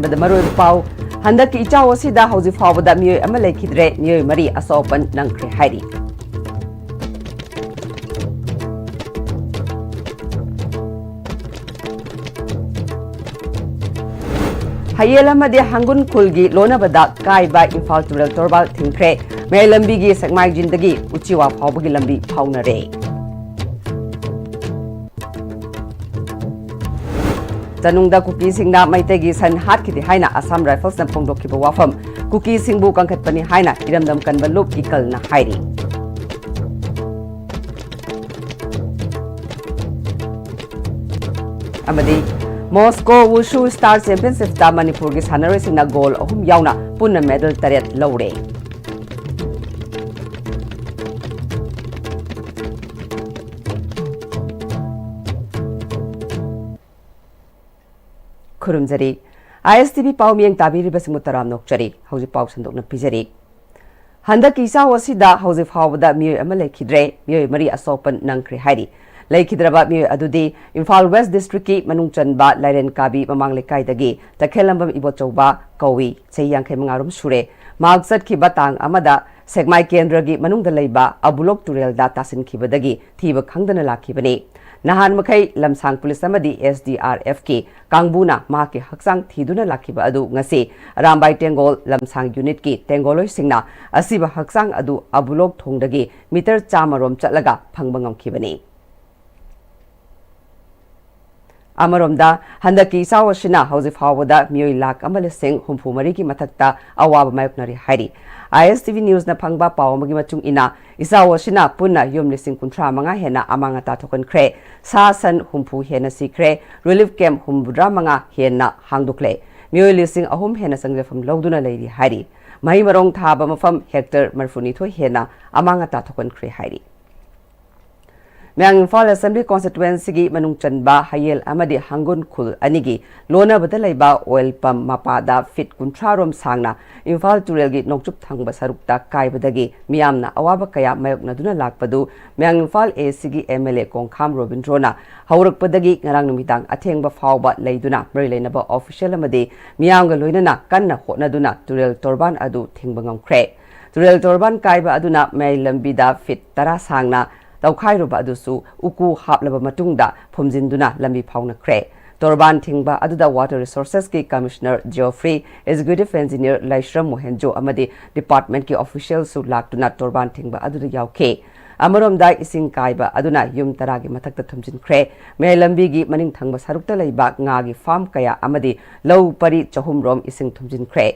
ꯑꯍꯥꯟꯕꯗ ꯃꯔꯨꯑꯣꯏꯕ ꯄꯥꯎ ꯍꯟꯗꯛꯀꯤ ꯏꯆꯥꯎ ꯑꯁꯤꯗ ꯍꯧꯖꯤꯛ ꯐꯥꯎꯕꯗ ꯃꯤꯑꯣꯏ ꯑꯃ ꯂꯩꯈꯤꯗ꯭ꯔꯦ ꯃꯤꯑꯣꯏ ꯃꯔꯤ ꯑꯁꯣꯛ ꯑꯄꯟ ꯅꯪꯈ꯭ꯔꯦ ꯍꯥꯏꯔꯤ ꯍꯌꯦꯜ ꯑꯃꯗꯤ ꯍꯪꯒꯨꯟ ꯈꯨꯜꯒꯤ ꯂꯣꯟꯅꯕꯗ ꯀꯥꯏꯕ ꯏꯝꯐꯥꯜ ꯇꯨꯔꯦꯜ ꯇꯣꯔꯕꯥꯜ ꯊꯤꯡꯈ꯭ꯔꯦ ꯃꯌꯥꯏ ꯂꯝꯕꯤꯒꯤ ꯁꯦꯛꯃꯥꯏꯖꯤꯟꯗꯒꯤ ꯎꯆꯤꯋꯥ ꯐꯥꯎꯕꯒꯤ ꯂꯝꯕꯤ ꯐꯥꯎꯅꯔꯦ ꯆꯅꯨꯡꯗ ꯀꯨꯀꯤꯁꯤꯡꯅ ꯃꯩꯇꯩꯒꯤ ꯁꯟ ꯍꯥꯠꯈꯤꯗꯦ ꯍꯥꯏꯅ ꯑꯁꯥꯝ ꯔꯥꯏꯐꯜꯁꯅ ꯐꯣꯡꯗꯣꯛꯈꯤꯕ ꯋꯥꯐꯝ ꯀꯨꯀꯤꯁꯤꯡꯕꯨ ꯀꯟꯈꯠꯄꯅꯤ ꯍꯥꯏꯅ ꯏꯔꯝꯗꯝ ꯀꯟꯕ ꯂꯨꯞ ꯏꯀꯜꯅ ꯍꯥꯏꯔꯤ ꯑꯃꯗꯤ ꯃꯣꯁꯀꯣ ꯋꯨꯁꯨ ꯁ꯭ꯇꯥꯔ ꯆꯦꯝꯄꯤꯌꯟꯁꯤꯞꯇ ꯃꯅꯤꯄꯨꯔꯒꯤ ꯁꯥꯟꯅꯔꯣꯏꯁꯤꯡꯅ ꯒꯣꯜ 3 ꯌꯥꯎꯅ ꯄꯨꯟꯅ ꯃꯦꯗꯜ 8 ꯂꯧꯔꯦ खुरुमजरी ISTV पाव मियंग ताबीरिबसिंग मुतराम नोकचरी हौजि पाव संदोकना पिजरी हंदकी इचाव असिदा हौजि फावबदा मियोय अमा लेखिद्रे मियोय मरी असोपन नंख्रे हाइरी लेखिद्रबा मियोय अदुदी इम्फाल वेस्ट डिस्ट्रिक्ट की मनुंगचनबा लाइरेन काबी ममांग लेकाइदगी तखेलंबम इबोचौबा कौवी चैयांखे मंगारुम सुरे माग चटखिबा तांग अमदा सेगमाई केंद्रगी मनुंगदा लेबा अबुलोक तुरेलदा तासिनखिबदगी थीब खंगदना लाखिबनी नहान मखै लमसांग पुलिस अमदी SDRF की कांगबुना मा के हक्सांग थीदुना लाखिबा अदु ngasi रामबाई टेंगोल लमसांग यूनिट की टेंगोलोय सिंगना असिबा हक्सांग अदु अबुलोक थोंगदगी मीटर 100 रोम चलगा फंगबा ngamkhibani अमरोमदा हंदकी इसावसिना हौजि फावबदा मियोय लाख अमलिसिंग हुंफुमरी की मथक्ता अवाब मायकनरी हाइरी ISTV न्यूज न फंगबा पावमगी मचुंग इना इसावसिना पुन्ना युम लिसिंग 35 हेना अमांगता थोकनख्रे सासन हुंफु हेना सिख्रे रिलीफ कैंप हुंबुद्रा मंगा हेना हांगदुक्ले मियोय लिसिंग अहुम हेना संगजफम लौदुना लेरी हाइरी मही मरोंग थाबा मफम हेक्टर मरफुनिथो हेना अमांगता थोकनख्रे हाइरी Myang Imphal Assembly Constituency gi manung chanba hayel amadi hangun khul anigi lona badalaiba oil pump mapada fit kuntrarom sangna Imphal Turel gi nokchup thangba sarukta kaibadagi miyamna awaba kaya mayokna duna lakpadu Myang Imphal AC gi MLA Kongkham Robindrona haurakpadagi ngarang numidang athengba fawba leiduna merilainaba official amadi miyamga loinana kanna hotnaduna Turel Torban adu thingba ngamkhre Turel Torban kaiba aduna may lambida fit tara sangna तौखाइरुबा अदुसु उकु हापलबा मतुंगदा फुमजिनदुना लंबी फाउनख्रे तोरबान थिंगबा अदुदा वाटर रिसोर्सेस की कमिश्नर जोफ्री एग्जीक्यूटिव इंजीनियर लाइश्रम मोहनजो अमदी डिपार्टमेंट की ऑफिशियल सु लाक्तुना तोरबान थिंगबा अदुदा यावखे अमरोमदा इसिंग काइबा अदुना युम तरागी मथक्ता थुमजिनख्रे मे लंबीगी मनिंग थंगबा सरुक्ता लैबा ngaगी फार्म कया अमदी लौ परि चहुमरोम इसिंग थुमजिनख्रे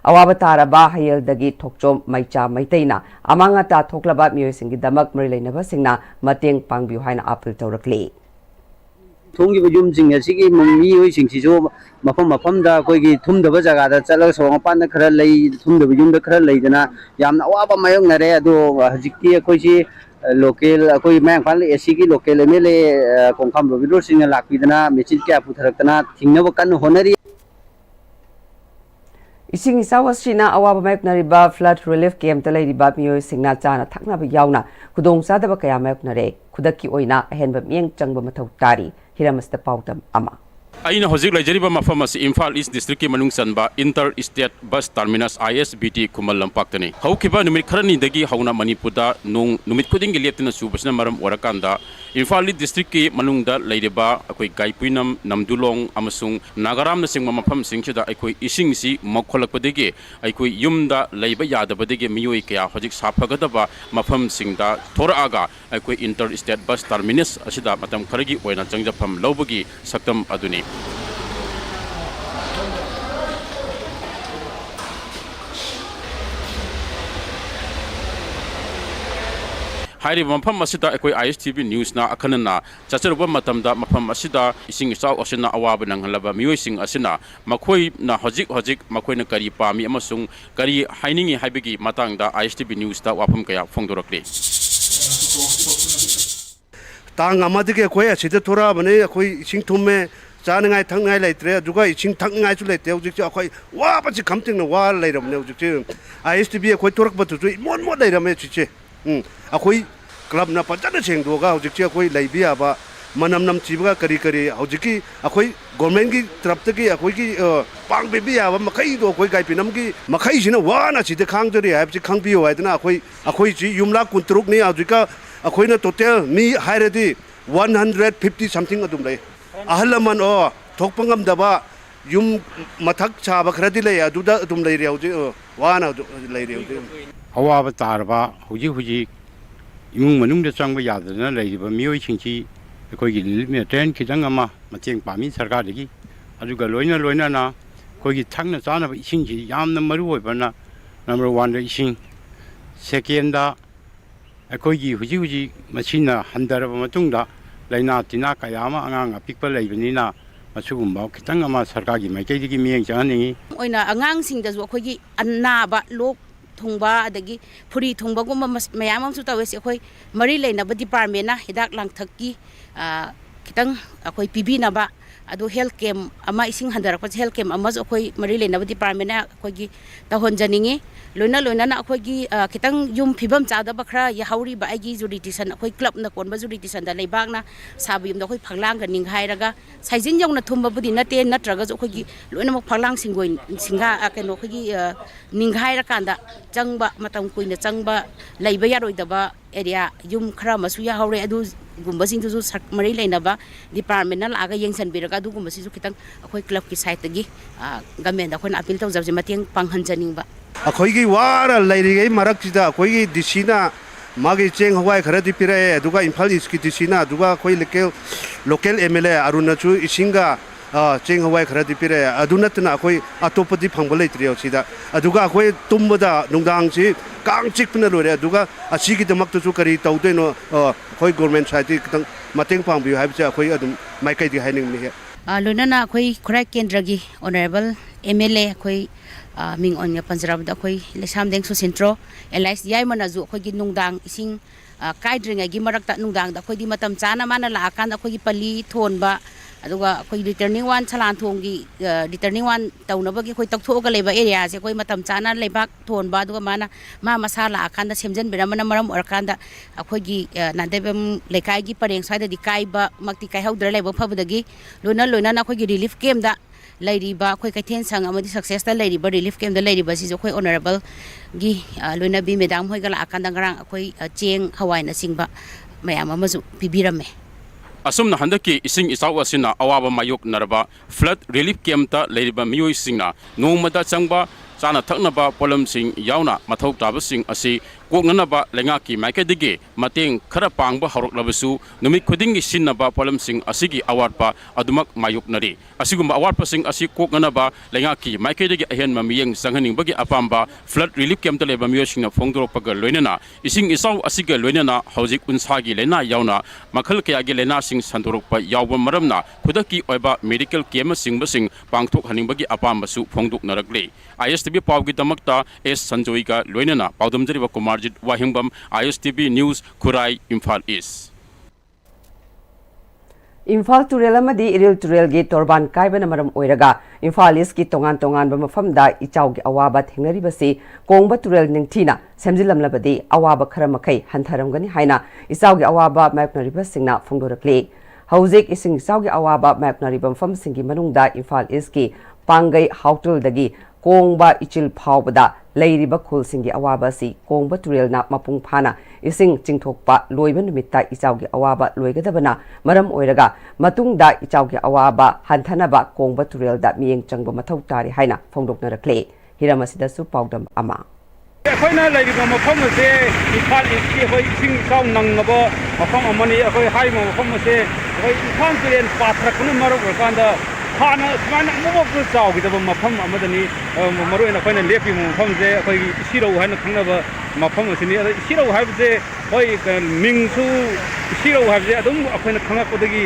अवाबतारबा हयेलदगी थोकचोम मैचा मैतैना अमांगता थोकलबा मियोयसिंगी दमक मरिलैनबा सिंगना मतेंग पांगबिउ हाइना अपील तौरकली थोंगिबा युमजिंग असिगी मियोयसिंगसिजो मफम मफमदा कोइगी थुमदबा जगादा चलग सोंगपान खरा लै थुमदबा युमदा खरा लैदना यामना अवाबा मायोंगनरे अदो हजिकि अखोइसि लोकल अखोइ मैंगफाल एसीगी लोकल MLA कोंखाम रोबिंद्र सिंह लाक्पिदना मेचिन क्या पुथरकतना थिंगनबा कन होनरी इसिंग इसावसिना अवाब मायकनरिबा फ्लड रिलीफ कैंप तलैरिबा मियोय सिंगना चाना थकनाबा यावना खुदोंग चादबा कया मायकनरे खुदकी ओइना अहेनबा मियंग चंगबा मथौ तारी हिरमस्ता पाउतम अमा अइना हजिक लैजरिबा मफम असी इम्फाल ईस्ट डिस्ट्रिक्ट की मनुंग चनबा inter state bus terminus ISBT खुमल लंपाक्तनी हौखिबा नुमित खरनीदगी हौना मणिपुरदा नोंग नुमित खुदिंग लेप्तना सुबसना मरम ओरकांदा इम्फाल डिस्ट्रिक्ट की मनुंगदा लैरिबा अखोइ गाइपुइनम नमदुलोंग अमसुंग नागारामना सिंग मफम सिंगसिदा अखोइ इसिंगसी मखोलकपदगी अखोइ युमदा लैबा यादबदगी मियोय कया हजिक साफगदबा मफम सिंगदा थोरआगा अखोइ इंटर स्टेट बस टर्मिनस असिदा मतम खरगी ओइना चंगजफम लौबगी सक्तम अदुनी हाइरिब मफम असिदा अखोइ ISTV न्यूज ना अखनना चचरुबा मतमदा मफम असिदा इसिंग इचाव असिना अवाब नंगलबा मियोइसिंग असिना मखोइ ना हजिक मखोइना करी पामी अमसुंग करी हाइनिंगी हाइबगी मतंगदा ISTV न्यूज दा वाफम कया फोंदोरकले तांग अमदगे अखोइ असिदा थोरा बने अखोइ इसिंग थुमे चानगाय थंगाय लेत्रे जुगा इसिंग थंगाय सु लेते हुजिक अखोइ वाबछि खमतिंगना वा लेरमने हुजिक ISTV अखोइ थोरकबतु मोन लेरमे छिचे अखोइ क्लब ना पजन सेंगदोगा हुजिक अखोइ लैबियाबा मनम नम चीबगा करी करी हौजिकी अखोई गवर्नमेंट की तरफ तकी अखोई की पांग बेबी याबा मखई दो अखोई गाइपिनम की मखई सिना वाना सिदे खांगदरी हाइबसि खांगबियो हाइदना अखोई ची युमला कुंतरुक नि हौजिका अखोइना टोटल मी हाइरदी 150 समथिंग अदुम लै अहलमन ओ थोकपंगम दबा युम मथक छाबा खरदी लै अदुदा अदुम लै रे हौजि वाना लै रे हौजि अवाब तारबा हुजी हुजी इमुंग मनुंग चंग यादना लेरिबा मियोय सिंची अखोगी लिमिट ट्रेन खिदंग अमा मतेंग पामी सरकार दगी अदुगा लोइना लोइना ना अखोगी थंगना चाना इसिंजी यामना मरु ओइबना नंबर 1 दा इसिंग सेकेंड दा अखोगी हुजी हुजी मसिना हंदरबा मतुंगदा लाइना तिना कयामा अंगांग अपिकपा लेबनिना मसुगुम्बा खिदंग अमा सरकार की माइकेदगी मियेंग चाहनी ओइना अंगांग सिंगदसु अखोगी अन्नाबा लोक थोंबा अदगी फुरी थोंबागुम्बा मयाम अमसु तवेसि अखोई मरी लेनबा डिपार्टमेंट ना हिदाक लांगथक्की खितंग अखोई पिबिनबा अदो हेल्थ कैम्प अमा इसिंग हंदरकपा हेल्थ कैम्प अमा अखोई मरी लेनबा डिपार्टमेंट ना अखोगी तहोनजनिंगी लोइना लोइना ना अखोगी खितंग युम फिबम चादबा खरा याहौरी बा आगी जुडिटिशन अखोई क्लब ना कोनबा जुडिटिशन दा लेबाक ना साबु युम दा अखोई फगलांग गा निंघाइरगा साइजिन यौना थुमबा बुदि नते नत्रगा अखोगी लोइना मक फगलांग सिंगोइ सिंगा केनो अखोगी निंघाइरकांदा चंगबा मतम कुइना चंगबा लैबा यारोइदबा एरिया युम खरा मसु याहौरे अदु गुम्बसिंगदुसु मरी लेनबा डिपार्टमेंट ना लागा यंगसनबिरगा अदु गुम्बसिसु खितंग अखोई क्लब की साइड तगी गवर्नमेंट दा अखोइना अपील तौजबजे मतेंग पांगहनजनिंगबा अखोई वारा लैरिगै मरक्सिदा अखोई डीसीना मागी चेंग हवाई खरदी पिरे अदुगा इम्फाल ईस्ट की डीसीना अदुगा अखोई लोकल एमएलए अरुणाचु इसिंगा चेंग हवाई खरदी पिरे अदुनतना अखोई अतोपदि फंगबा लेत्रियो सिदा अदुगा अखोई तुमबदा नुंगदांगसि कांग चिकपना लोरे अदुगा असिगी दमक्तसु करी तौदेनो अखोई गवर्नमेंट साइड खितंग मतेंग पांगबियो हाइबसे अखोई अदुम माइकैदि हाइनिंगनि हे लोइना अखोई खुराई केंद्रगी ऑनरेबल एमएलए अखोई मिंग ऑन पंजराबदा अखोई लेसामदेंग सुसिंत्रो एलाइस याइमनाजु अखोई नुंगदांग इसिंग काइद्रिंगगी मरक्ता नुंगदांग अखोई मतम चाना माना लाकान अखोई पल्ली थोनबा अदुगा अखोई रिटर्निंग वन छलान थोंगी रिटर्निंग वन तौनबगी अखोई तौथोगा लेबा एरिया से अखोई मतम चाना लेबाक थोनबा अदुगा माना मा मसा लाकान सेमजन बिरमना मरम ओरकांदा अखोई नादेबम लेकाइगी परेंग साइददी काइबा मक्ति काइहौद्र लेबा फबदगी लोना लोना अखोई रिलीफ कैम्प दा लैरिबा अखोई कैथेन संग अमदि सक्सेस दा लैरिबा रिलीफ कैम्प दा लैरिबा सिजो अखोई ऑनरेबल गी लोना बी मैडम होइगा लाकांदा गरांग अखोई चेंग हवाइना सिंगबा मयाम अमजु पिबिरमे असुमना हंदकी इसिंग इसाउ असिना अवाबा मायोक नरबा फ्लड रिलीफ कैम्प लेरिबा मियोई सिंगना नोंमदा चंगबा चाना थकनबा पोलमसिंग यावना मथौ ताबसिंग असि कोगननबा लेंगाकी माइकेदगी मतेंग खरा पांगबा हरकलबसु नुमित खुदिंगी सिन्नबा पोलमसिंग असिगी अवार्डपा अदुमक मायोकनरी असिगुम्बा अवार्डपसिंग असि कोगननबा लेंगाकी माइकेदगी अहेन ममियंग संगनिंगबगी अपाम्बा फ्लड रिलीफ कैम्प लेबा मियोसिंगना फोंगदोरपगा लोइनना इसिंग इसाउ असिगा लोइनना हौजिक उनसागी लेना यावना मखल कयागी लेना सिंग संदोरपा यावबा मरमना खुदकी ओइबा मेडिकल केम सिंगबसिंग पांगथोक हनिंगबगी अपाम्बसु फोंगदोकनरकले ISTV पावगी दमकता एस संजोईगा लोइनना पाउदमजरिबा Kumarjit Wahengbam ISTV news Khurai Imphal east Imphal Turel अमदी इरिल तुरेल गे तोरबान काइबन मरम ओइरगा इम्फाल ईस्ट की तोंगान तोंगान बम मफमदा इचाउगी अवाबा थेंगरिबसी कोंगबा तुरेल निंगथीना सेमजिलमलबदी अवाबा खरा मखै हंथरमगनी हाइना इचाउगी अवाबा मैपनरिबसिंगना फोंदोरकले हौजिक इसिंग इचाउगी अवाबा मैपनरिबम फमसिंगी मनुंगदा इम्फाल ईस्ट की पांगै हाउटुलदगी कोंगबा इचिल फावबदा लेरिबा खुलसिंगी अवाबा सी कोंगबा तुरेलना मपुंग फाना इसिंग चिंगथोकपा लोइबा नुमित्ता इचाउगी अवाबा लोइगदबना मरम ओइरगा मतुंगदा इचाउगी अवाबा हंथनबा कोंगबा तुरेलदा मियेंग चंगबा मथौ तारि हाइना फोंदोकनरकले हिरामसिदसु पाउदम अमा अखोइना लेरिबा मफम से इम्फाल ईस्ट की होई इसिंग इचाउ नंगबा मफम अमनी अखोई हाइमा मफम से होई इम्फाल तुरेल पाथरकनु मरम ओरकांदा हाना सुमाना मोबो चाउगिदबा मफम अमदनी मरुएना अखोइना लेपि मफमसे अखोई इसिरौ हाइना खंगबा मफम असिनी इसिरौ हाइबसे होई मिंगसु इसिरौ हाइबसे अदुम अखोइना खंगकदगी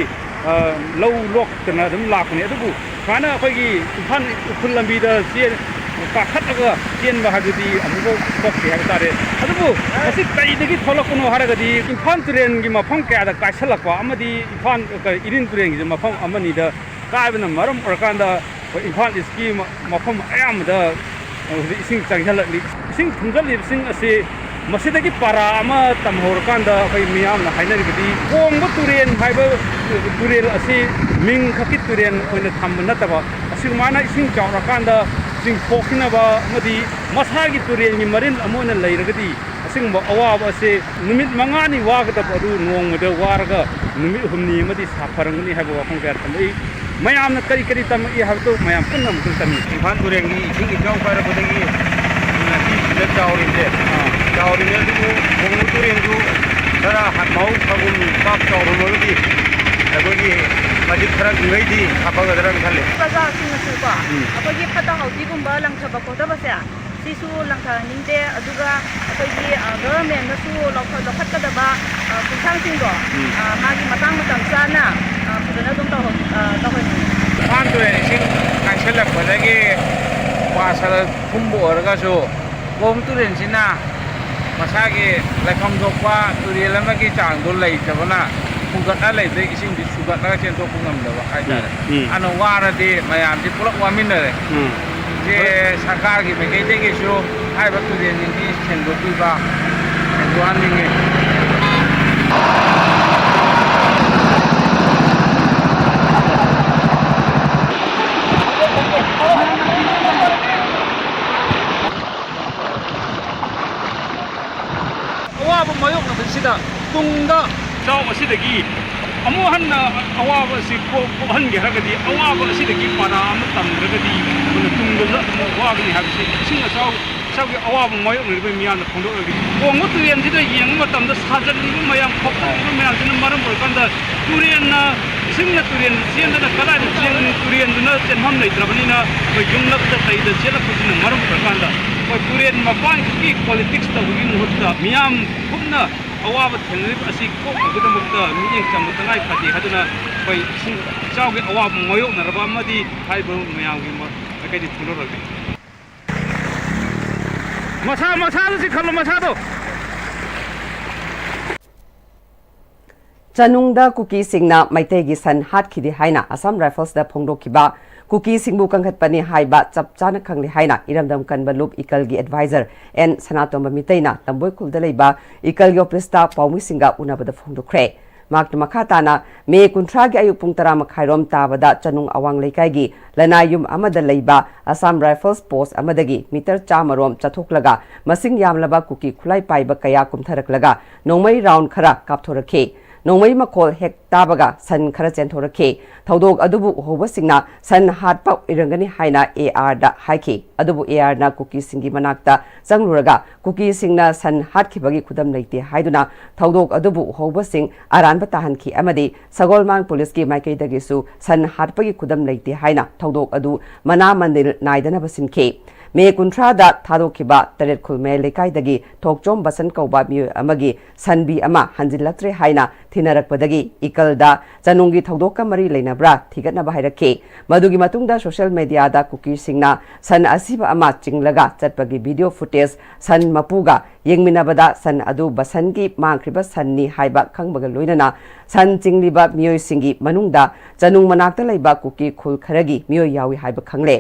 लौ लोकतना अदुम लाखने अदुबु सुमाना अखोइगी इम्फाल उखुल लंबीदा से काखतगा चेनबा हागदी अमुबो बक्के हाब तारे अदुबु असि तैदगी थोलकनो हारगदी इम्फाल तुरेनगी मफम कयादा काइसलकवा अमदी इम्फाल इरिन तुरेनगी मफम अमनीदा कायबना मरम ओरकांदा इम्फाल ईस्ट की मफम अयामदा इसिंग चंगहलकली इसिंग थुंगलिबसिंग असे ꯃꯁꯤꯗꯒꯤ ꯄꯥꯔꯥ ꯑꯃ ꯇꯝꯍꯧꯔꯀꯥꯟꯗ ꯑꯩꯈꯣꯏ ꯃꯤꯌꯥꯝꯅ ꯍꯥꯏꯅꯔꯤꯕꯗꯤ ꯀꯣꯡꯕ ꯇꯨꯔꯦꯟ ꯍꯥꯏꯕ ꯇꯨꯔꯦꯜ ꯑꯁꯤ ꯃꯤꯡ ꯈꯛꯀꯤ ꯇꯨꯔꯦꯟ ꯑꯣꯏꯅ ꯊꯝꯕ ꯅꯠꯇꯕ ꯑꯁꯤꯒꯨꯃꯥꯏꯅ ꯏꯁꯤꯡ ꯆꯥꯎꯔꯀꯥꯟꯗ ꯆꯤꯡꯊꯣꯛꯈꯤꯅꯕ ꯑꯃꯗꯤ ꯃꯁꯥꯒꯤ ꯇꯨꯔꯦꯜꯒꯤ ꯃꯔꯤꯟ ꯑꯃ ꯑꯣꯏꯅ ꯂꯩꯔꯒꯗꯤ ꯑꯁꯤꯒꯨꯝꯕ ꯑꯋꯥꯕ ꯑꯁꯤ ꯅꯨꯃꯤꯠ 5ꯅꯤ ꯋꯥꯒꯗꯕ ꯑꯗꯨ ꯅꯣꯡꯃꯗ ꯋꯥꯔꯒ ꯅꯨꯃꯤꯠ 6ꯅꯤ ꯑꯃꯗꯤ ꯁꯥꯐꯔꯝꯒꯅꯤ ꯍꯥꯏꯕ ꯋꯥꯐꯝ ꯀꯌꯥ ꯊꯝꯂꯛꯏ ꯃꯌꯥꯝꯅ ꯀꯔꯤ ꯀꯔꯤ ꯇꯝꯃꯛꯏ ꯍꯥꯏꯕꯗꯨ ꯃꯌꯥꯝ ꯄꯨꯟꯅ ꯑꯃꯨꯛꯇꯪ ꯇꯝꯃꯤ ꯏꯝꯐꯥꯜ ꯇꯨꯔꯦꯟꯒꯤ ꯏꯁꯤꯡ ꯏꯆꯥꯎ ꯄꯥꯏꯔꯛꯄꯗꯒꯤ ꯁꯤꯗ ꯆꯥꯎꯔꯤꯁꯦ ꯆꯥꯎꯔꯤꯅꯦ ꯑꯗꯨꯕꯨ ꯈꯣꯡꯅꯨꯡ ꯇꯨꯔꯦꯟꯁꯨ ꯈꯔ ꯃꯍꯧ ꯐꯒꯨꯝ ꯄꯥꯛ ꯆꯥꯎꯔꯝꯃꯒꯗꯤ ꯑꯩꯈꯣꯏꯒꯤ ꯃꯁꯤ ꯈꯔ ꯀꯨꯡꯒꯩꯗꯤ ꯍꯥꯞꯄꯒꯗ꯭ꯔꯅ ꯈꯜꯂꯤ ꯄ꯭ꯔꯖꯥꯁꯤꯡꯅꯁꯨꯀꯣ ꯑꯩꯈꯣꯏꯒꯤ ꯐꯠꯇ ꯍꯥꯎꯊꯤꯒꯨꯝꯕ ꯂꯪꯊꯕ ꯈꯣꯠꯊꯕꯁꯦ ꯁꯤꯁꯨ ꯂꯪꯊꯍꯟꯅꯤꯡꯗꯦ ꯑꯗꯨꯒ ꯑꯩꯈꯣꯏꯒꯤ ꯒꯚꯔꯟꯃꯦꯟꯅꯁꯨ ꯂꯧꯈꯠꯀꯗꯕ ꯈꯣꯡꯊꯥꯡꯁꯤꯡꯗꯣ ꯃꯥꯒꯤ ꯃꯇꯥꯡ ꯃꯇꯝ ꯆꯥꯅ ꯐꯖꯅ ꯑꯗꯨꯝ ꯇꯧꯍꯟꯅꯤꯡꯉꯤ ꯏꯝꯐꯥꯜ ꯇꯨꯔꯦꯟ ꯏꯁꯤꯡ ꯀꯥꯏꯁꯜꯂꯛꯄꯗꯒꯤ ꯋꯥꯁꯜ ꯊꯨꯝꯕ ꯑꯣꯏꯔꯒꯁꯨ ꯈꯣꯡ ꯇꯨꯔꯦꯟꯁꯤꯅ ꯃꯁꯥꯒꯤ ꯂꯩꯐꯝ ꯊꯣꯛꯄ ꯇꯨꯔꯦꯜ ꯑꯃꯒꯤ ꯆꯥꯡꯗꯣ ꯂꯩꯇꯕꯅ ꯐꯨꯡꯒꯠꯅ ꯂꯩꯕꯗ ꯏꯁꯤꯡꯗꯤ ꯁꯨꯒꯠꯂꯒ ꯆꯦꯟꯊꯣꯛꯄ ꯉꯝꯗꯕ ꯍꯥꯏꯇꯥꯔꯦ ꯑꯗꯨꯅ ꯋꯥꯔꯗꯤ ꯃꯌꯥꯝꯁꯤ ꯄꯨꯂꯞ ꯋꯥꯃꯤꯟꯅꯔꯦ ꯁꯤ ꯁꯔꯀꯥꯔꯒꯤ ꯃꯥꯏꯀꯩꯗꯒꯤꯁꯨ ꯍꯥꯏꯕ ꯇꯨꯔꯦꯟꯁꯤꯡꯁꯤ ꯁꯦꯡꯗꯣꯛꯄꯤꯕ ꯁꯦꯡꯗꯣꯛꯍꯟꯅꯤꯡꯉꯤ ꯑꯋꯥꯕ ꯃꯥꯌꯣꯛꯅꯕꯁꯤꯗ ꯇꯨꯡꯗ ꯏꯆꯥꯎ ꯑꯁꯤꯗꯒꯤ ꯑꯃꯨꯛ ꯍꯟꯅ ꯑꯋꯥꯕ ꯑꯁꯤ ꯀꯣꯛꯍꯟꯒꯦ ꯍꯥꯏꯔꯒꯗꯤ ꯑꯋꯥꯕ ꯑꯁꯤꯗꯒꯤ ꯄꯥꯔꯥ ꯑꯃ ꯇꯝꯗ꯭ꯔꯒꯗꯤ ꯑꯩꯈꯣꯏꯅ ꯇꯨꯡꯗ ꯑꯃꯨꯛ ꯋꯥꯒꯅꯤ ꯍꯥꯏꯕꯁꯤ ꯏꯁꯤꯡ ꯏꯆꯥꯎꯒꯤ ꯑꯋꯥꯕ ꯃꯥꯌꯣꯛꯅꯔꯤꯕ ꯃꯤꯌꯥꯝꯅ ꯐꯣꯡꯗꯣꯛꯂꯒꯗꯤ ꯀꯣꯡꯕ ꯇꯨꯔꯦꯟꯁꯤꯗ ꯌꯦꯡꯕ ꯃꯇꯝꯗ ꯁꯥꯖꯜꯂꯤꯕ ꯃꯌꯥꯝ ꯈꯣꯞꯊꯔꯤꯕ ꯃꯌꯥꯝꯁꯤꯅ ꯃꯔꯝ ꯑꯣꯏꯔꯀꯥꯟꯗ ꯇꯨꯔꯦꯟꯅ ꯏꯁꯤꯡꯅ ꯇꯨꯔꯦꯟ ꯆꯦꯟꯗꯅ ꯀꯗꯥꯏꯗ ꯆꯦꯟꯒꯅꯤ ꯇꯨꯔꯦꯟꯗꯨꯅ ꯆꯦꯟꯐꯝ ꯂꯩꯇ꯭ꯔꯕꯅꯤꯅ ꯑꯩꯈꯣꯏ ꯌꯨꯝꯂꯛꯇ ꯀꯩꯗ ꯆꯦꯜꯂꯛꯄꯁꯤꯅ ꯃꯔꯝ ꯑꯣꯏꯔꯀꯥꯟꯗ ꯑꯩꯈꯣꯏ ꯇꯨꯔꯦꯟ ꯃꯄꯥꯟꯒꯤ ꯄꯣꯂꯤꯇꯤꯛꯁ ꯇꯧꯕꯒꯤ ꯃꯍꯨꯠꯇ ꯃꯤꯌꯥꯝ ꯄꯨꯟꯅ ꯑꯋꯥꯕ ꯊꯦꯡꯅꯔꯤꯕ ꯑꯁꯤ ꯀꯣꯛꯅꯕꯒꯤꯗꯃꯛꯇ ꯃꯤꯠꯌꯦꯡ ꯆꯪꯕ ꯇꯉꯥꯏ ꯐꯗꯦ ꯍꯥꯏꯗꯨꯅ ꯑꯩꯈꯣꯏ ꯏꯁꯤꯡ ꯏꯆꯥꯎꯒꯤ ꯑꯋꯥꯕ ꯃꯥꯌꯣꯛꯅꯔꯕ ꯑꯃꯗꯤ ꯍꯥꯏꯔꯤꯕ ꯃꯌꯥꯝꯒꯤ ꯃꯥꯏꯀꯩꯗꯤ ꯐꯣꯡꯗꯣꯛꯂꯛꯂꯤ ꯃꯁꯥꯗꯣ ꯁꯤ ꯈꯜꯂꯣ ꯃꯁꯥꯗꯣ ꯆꯅꯨꯡꯗ ꯀꯨꯀꯤꯁꯤꯡꯅ ꯃꯩꯇꯩꯒꯤ ꯁꯟ ꯍꯥꯠꯈꯤꯗꯦ ꯍꯥꯏꯅ ꯑꯁꯥꯝ ꯔꯥꯏꯐꯜꯁꯗ ꯐꯣꯡꯗꯣꯛꯈꯤꯕ ꯀꯨꯀꯤꯁꯤꯡꯕꯨ ꯀꯟꯈꯠꯄꯅꯤ ꯍꯥꯏꯕ ꯆꯞ ꯆꯥꯅ ꯈꯪꯂꯦ ꯍꯥꯏꯅ ꯏꯔꯝꯗꯝ ꯀꯟꯕ ꯂꯨꯞ ꯏꯀꯜꯒꯤ ꯑꯦꯗꯚꯥꯏꯖꯔ ꯑꯦꯟ ꯁꯅꯥꯇꯣꯝꯕ ꯃꯤꯇꯩꯅ ꯇꯝꯕꯣꯏꯈꯨꯜꯗ ꯂꯩꯕ ꯏꯀꯜꯒꯤ ꯑꯣꯐꯤꯁꯇ ꯄꯥꯎꯃꯤꯁꯤꯡꯒ ꯎꯅꯕꯗ ꯐꯣꯡꯗꯣꯛꯈ꯭ꯔꯦ ꯃꯍꯥꯛꯅ ꯃꯈꯥ ꯇꯥꯅ ꯃꯦ 30ꯒꯤ ꯑꯌꯨꯛ ꯄꯨꯡ 10:30 ꯇꯥꯕꯗ ꯆꯅꯨꯡ ꯑꯋꯥꯡ ꯂꯩꯀꯥꯏꯒꯤ ꯂꯅꯥꯏꯌꯨꯝ ꯑꯃꯗ ꯂꯩꯕ ꯑꯁꯥꯝ ꯔꯥꯏꯐꯜꯁ ꯄꯣꯁꯠ ꯑꯃꯗꯒꯤ ꯃꯤꯇꯔ 100 ꯆꯠꯊꯣꯛꯂꯒ ꯃꯁꯤꯡ ꯌꯥꯝꯂꯕ ꯀꯨꯀꯤ ꯈꯨꯠꯂꯥꯏ ꯄꯥꯏꯕ ꯀꯌꯥ ꯀꯨꯝꯊꯔꯛꯂꯒ ꯅꯣꯡꯃꯩ ꯔꯥꯎꯟ ꯈꯔ ꯀꯥꯞꯊꯣꯔꯛꯈꯤ ꯅꯣꯡꯃꯩ ꯃꯈꯣꯜ ꯍꯦꯛ ꯇꯥꯕꯒ ꯁꯟ ꯈꯔ ꯆꯦꯟꯊꯣꯔꯛꯈꯤ ꯊꯧꯗꯣꯛ ꯑꯗꯨꯕꯨ ꯎꯍꯧꯕꯁꯤꯡꯅ ꯁꯟ ꯍꯥꯠꯄ ꯑꯣꯏꯔꯝꯒꯅꯤ ꯍꯥꯏꯅ ARꯗ ꯍꯥꯏꯈꯤ ꯑꯗꯨꯕꯨ ARꯅ ꯀꯨꯀꯤꯁꯤꯡꯒꯤ ꯃꯅꯥꯛꯇ ꯆꯪꯂꯨꯔꯒ ꯀꯨꯀꯤꯁꯤꯡꯅ ꯁꯟ ꯍꯥꯠꯈꯤꯕꯒꯤ ꯈꯨꯗꯝ ꯂꯩꯇꯦ ꯍꯥꯏꯗꯨꯅ ꯊꯧꯗꯣꯛ ꯑꯗꯨꯕꯨ ꯎꯍꯧꯕꯁꯤꯡ ꯑꯔꯥꯟꯕ ꯇꯥꯍꯟꯈꯤ ꯑꯃꯗꯤ ꯁꯒꯣꯜꯃꯥꯡ ꯄꯨꯂꯤꯁꯀꯤ ꯃꯥꯏꯀꯩꯗꯒꯤꯁꯨ ꯁꯟ ꯍꯥꯠꯄꯒꯤ ꯈꯨꯗꯝ ꯂꯩꯇꯦ ꯍꯥꯏꯅ ꯊꯧꯗꯣꯛ ꯑꯗꯨ ꯃꯅꯥ ꯃꯟꯗꯤꯜ ꯅꯥꯏꯗꯅꯕ ꯁꯤꯟꯈꯤ ꯃꯦ 30ꯗ ꯊꯥꯗꯣꯛꯈꯤꯕ ꯇꯔꯦꯠꯈꯨꯜ ꯃꯌꯥꯏ ꯂꯩꯀꯥꯏꯗꯒꯤ ꯊꯣꯛꯆꯣꯝ ꯕꯁꯟ ꯀꯧꯕ ꯃꯤꯑꯣꯏ ꯑꯃꯒꯤ ꯁꯟꯕꯤ ꯑꯃ ꯍꯟꯖꯤꯜꯂꯛꯇ꯭ꯔꯦ ꯍꯥꯏꯅ ꯊꯤꯅꯔꯛꯄꯗꯒꯤ ꯏꯀꯜꯗ ꯆꯅꯨꯡꯒꯤ ꯊꯧꯗꯣꯛꯀ ꯃꯔꯤ ꯂꯩꯅꯕ꯭ꯔꯥ ꯊꯤꯒꯠꯅꯕ ꯍꯥꯏꯔꯛꯈꯤ ꯃꯗꯨꯒꯤ ꯃꯇꯨꯡꯗ ꯁꯣꯁꯤꯌꯦꯜ ꯃꯤꯗꯤꯌꯥꯗ ꯀꯨꯀꯤꯁꯤꯡꯅ ꯁꯟ ꯑꯁꯤꯕ ꯑꯃ ꯆꯤꯡꯂꯒ ꯆꯠꯄꯒꯤ ꯚꯤꯗꯤꯑꯣ ꯐꯨꯇꯦꯖ ꯁꯟ ꯃꯄꯨꯒ ꯌꯦꯡꯃꯤꯟꯅꯕꯗ ꯁꯟ ꯑꯗꯨ ꯕꯁꯟꯒꯤ ꯃꯥꯡꯈ꯭ꯔꯤꯕ ꯁꯟꯅꯤ ꯍꯥꯏꯕ ꯈꯪꯕꯒ ꯂꯣꯏꯅꯅ ꯁꯟ ꯆꯤꯡꯂꯤꯕ ꯃꯤꯑꯣꯏꯁꯤꯡꯒꯤ ꯃꯅꯨꯡꯗ ꯆꯅꯨꯡ ꯃꯅꯥꯛꯇ ꯂꯩꯕ ꯀꯨꯀꯤ ꯈꯨꯜ ꯈꯔꯒꯤ ꯃꯤꯑꯣꯏ ꯌꯥꯎꯏ ꯍꯥꯏꯕ ꯈꯪꯂꯦ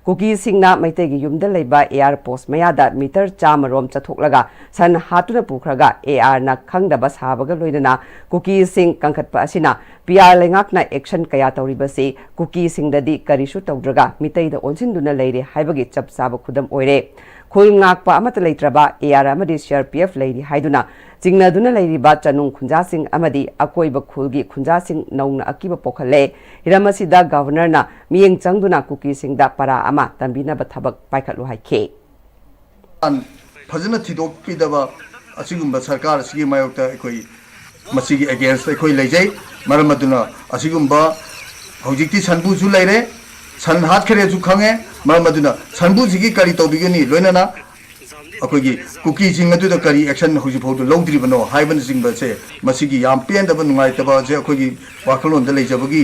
ꯀꯨꯀꯤꯁꯤꯡꯅ ꯃꯩꯇꯩꯒꯤ ꯌꯨꯝꯗ ꯂꯩꯕ AR ꯄꯣꯁꯠ ꯃꯌꯥꯗ ꯃꯤꯇꯔ 100 ꯆꯠꯊꯣꯛꯂꯒ ꯁꯟ ꯍꯥꯠꯇꯨꯅ ꯄꯨꯈ꯭ꯔꯒ ARꯅ ꯈꯪꯗꯕ ꯁꯥꯕꯒ ꯂꯣꯏꯅꯅ ꯀꯨꯀꯤꯁꯤꯡ ꯀꯟꯈꯠꯄ ꯑꯁꯤꯅ PR ꯂꯩꯉꯥꯛꯅ ꯑꯦꯛꯁꯟ ꯀꯌꯥ ꯇꯧꯔꯤꯕꯁꯤ ꯀꯨꯀꯤꯁꯤꯡꯗꯗꯤ ꯀꯔꯤꯁꯨ ꯇꯧꯗ꯭ꯔꯒ ꯃꯤꯇꯩꯗ ꯑꯣꯟꯁꯤꯟꯗꯨꯅ ꯂꯩꯔꯦ ꯍꯥꯏꯕꯒꯤ ꯆꯞ ꯆꯥꯕ ꯈꯨꯗꯝ ꯑꯣꯏꯔꯦ ꯈꯨꯜ ꯉꯥꯛꯄ ꯑꯃꯠꯇ ꯂꯩꯇ꯭ꯔꯕ AR ꯑꯃꯗꯤ CRPF ꯂꯩꯔꯤ ꯍꯥꯏꯗꯨꯅ ꯆꯤꯡꯅꯗꯨꯅ ꯂꯩꯔꯤꯕ ꯆꯅꯨꯡ ꯈꯨꯟꯖꯥꯁꯤꯡ ꯑꯃꯗꯤ ꯑꯀꯣꯏꯕ ꯈꯨꯜꯒꯤ ꯈꯨꯟꯖꯥꯁꯤꯡ ꯅꯧꯅ ꯑꯀꯤꯕ ꯄꯣꯛꯍꯜꯂꯦ ꯍꯤꯔꯝ ꯑꯁꯤꯗ ꯒꯚꯔꯅꯔꯅ ꯃꯤꯠꯌꯦꯡ ꯆꯪꯗꯨꯅ ꯀꯨꯀꯤꯁꯤꯡꯗ ꯄꯔꯥ ꯑꯃ ꯇꯝꯕꯤꯅꯕ ꯊꯕꯛ ꯄꯥꯏꯈꯠꯂꯨ ꯍꯥꯏꯈꯤ ꯐꯖꯅ ꯊꯤꯗꯣꯛꯄꯤꯗꯕ ꯑꯁꯤꯒꯨꯝꯕ ꯁꯔꯀꯥꯔ ꯑꯁꯤꯒꯤ ꯃꯥꯌꯣꯛꯇ ꯑꯩꯈꯣꯏ ꯃꯁꯤꯒꯤ ꯑꯦꯒꯦꯟꯁꯇ ꯑꯩꯈꯣꯏ ꯂꯩꯖꯩ ꯃꯔꯝ ꯑꯗꯨꯅ ꯑꯁꯤꯒꯨꯝꯕ ꯍꯧꯖꯤꯛꯇꯤ ꯁꯟꯕꯨꯁꯨ ꯂꯩꯔꯦ ꯁꯟ ꯍꯥꯠꯈ꯭ꯔꯦꯁꯨ ꯈꯪꯉꯦ ꯃꯔꯝ ꯑꯗꯨꯅ ꯁꯟꯕꯨꯁꯤꯒꯤ ꯀꯔꯤ ꯇꯧꯕꯤꯒꯅꯤ ꯂꯣꯏꯅꯅ ꯑꯩꯈꯣꯏꯒꯤ ꯀꯨꯀꯤꯁꯤꯡ ꯑꯗꯨꯗ ꯀꯔꯤ ꯑꯦꯛꯁꯟ ꯍꯧꯖꯤꯛꯐꯥꯎꯗ ꯂꯧꯗ꯭ꯔꯤꯕꯅꯣ ꯍꯥꯏꯕꯅꯆꯤꯡꯕꯁꯦ ꯃꯁꯤꯒꯤ ꯌꯥꯝ ꯄꯦꯟꯗꯕ ꯅꯨꯡꯉꯥꯏꯇꯕꯁꯦ ꯑꯩꯈꯣꯏꯒꯤ ꯋꯥꯈꯜꯂꯣꯟꯗ ꯂꯩꯖꯕꯒꯤ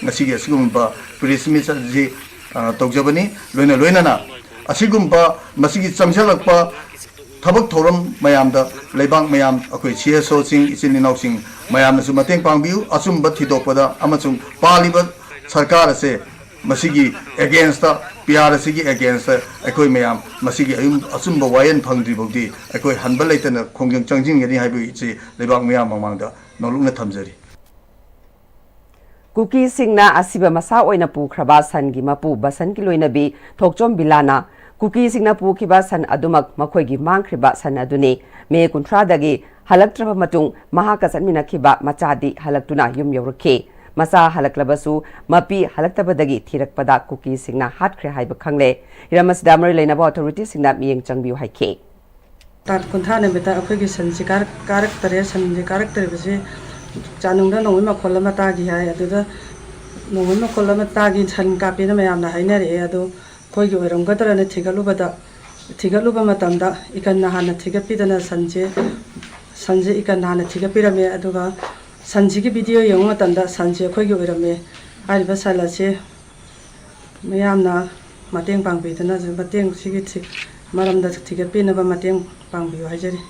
ꯉꯁꯤꯒꯤ ꯑꯁꯤꯒꯨꯝꯕ ꯄ꯭ꯔꯦꯁ ꯃꯤꯠ ꯑꯁꯤ ꯇꯧꯖꯕꯅꯤ ꯂꯣꯏꯅꯅ ꯑꯁꯤꯒꯨꯝꯕ ꯃꯁꯤꯒꯤ ꯆꯪꯁꯤꯜꯂꯛꯄ ꯊꯕꯛ ꯊꯧꯔꯝ ꯃꯌꯥꯝꯗ ꯂꯩꯕꯥꯛ ꯃꯌꯥꯝ ꯑꯩꯈꯣꯏ CSOꯁꯤꯡ ꯏꯆꯤꯟ ꯏꯅꯥꯎꯁꯤꯡ ꯃꯌꯥꯝꯅꯁꯨ ꯃꯇꯦꯡ ꯄꯥꯡꯕꯤꯌꯨ ꯑꯆꯨꯝꯕ ꯊꯤꯗꯣꯛꯄꯗ ꯑꯃꯁꯨꯡ ꯄꯥꯜꯂꯤꯕ ꯁꯔꯀꯥꯔ ꯑꯁꯦ मसीगी अगेंस्ट पीआर सिगी अगेंस्ट अखोई मयाम मसीगी अचुम वायन फंग्रीबौदी अखोई हनब लेतन खोंजंग चंजिंगनी हाइबु इचे लेबाक मयाम ममांगदा नोलुकना थमजरी कुकी सिंगना असिबा मसा ओइना पुख्रबा सनगी मपु बसन की लोइनबी थोकचोम बिलाना कुकी सिंगना पुखिबा सन अदुमक मखोइगी मांगख्रिबा सन अदुने मे कुंथ्रादगी हलक्त्रबा मटुंग महाका सन्मिनखिबा मचादी हलक्तुना युम यौरखे मसा हलक्लबसु मपी हलक्तबदगी थिरकपदा कुकी सिंगना हाटख्रे हाइबा खंगले हिरमसदा मरि लेनाबा अथॉरिटी सिंगना मियेंग चंगबिउ हाइखे तात कुंथा ने बेटा अखोइगी संसि कारक तरे संसि कारक तरे बसे चानुंगदा नोंगै मखोल अमा तागी हाय अदुदा नोंगै मखोल अमा तागी सन कापेना मयामना हाइनरे अदु खोइगी ओइरमगदरने थिगलुबा मतमदा इकन्ना हाना थिगपिदना संजे इकन्ना हाना थिगपिरमे अदुगा संजिगी वीडियो यंग मतमदा संजे खोइगी ओइरमे हारिबा सालासे मयामना मतेंग पांगबिदना मतेंग सिगी मरमदा थिगपिनबा मतेंग पांगबियो हाइजरी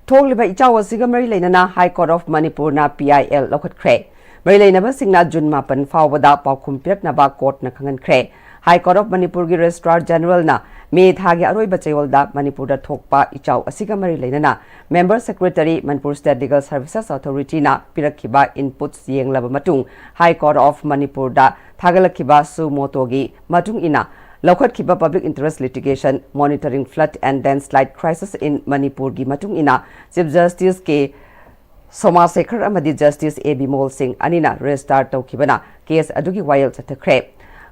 थोंगलिबा इचाव असिगा मरि लेनना हाई कोर्ट ऑफ मणिपुर ना PIL लौखटख्रे मरि लेनबा सिंगना जून 9 फावबदा पाउखुम पिरकनबा कोर्ट ना खंगनख्रे हाई कोर्ट ऑफ मणिपुर की रजिस्ट्रार जनरल ना मे थागे अरोइबा चेवलदा मणिपुर दा थोकपा इचाव असिगा मरि लेनना member secretary Manipur state legal services authority ना पिरखिबा इनपुट्स येंगलबा मतुंग हाई कोर्ट ऑफ मणिपुर दा थागलखिबा सुमोतोगी मतुंग इना लौखटखिबा public interest litigation monitoring flood and landslide crisis in Manipur की मतुंग इना चीफ जस्टिस के सोमाशेखर अमदी जस्टिस A.B. मोल सिंह अनिना रजिस्टार तौखिबना केस अदुगी वायल चथख्रे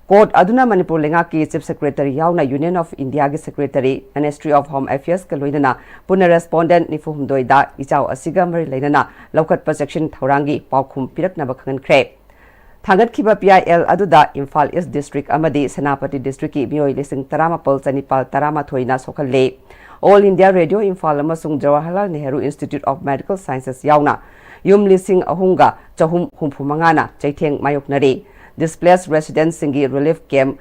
कोर्ट अदुना मणिपुर लेंगा की चीफ सेक्रेटरी यावना यूनियन ऑफ इंडिया के secretary ministry of home affairs के लोइनना पुनः रेस्पोंडेंट निफुहुमदोइदा इचाव असिगा मरि लेनना लौखटपा सेक्शन थौरांगी पाउखुम पिरकनबा खंगनख्रे थांगतखिबा PIL अदुदा इम्फाल ईस्ट डिस्ट्रिक्ट अमदी सेनापति डिस्ट्रिक्ट की मियोई लिसिंग 13 ना सोखले ऑल इंडिया रेडियो इम्फाल अमसुंग Jawaharlal Nehru institute of medical sciences यावना युम लिसिंग अहुंगा चहुम हुंफुमंगाना चैथेंग मायोकनरे डिस्प्लेस रेसिडेंट सिंगी रिलीफ कैंप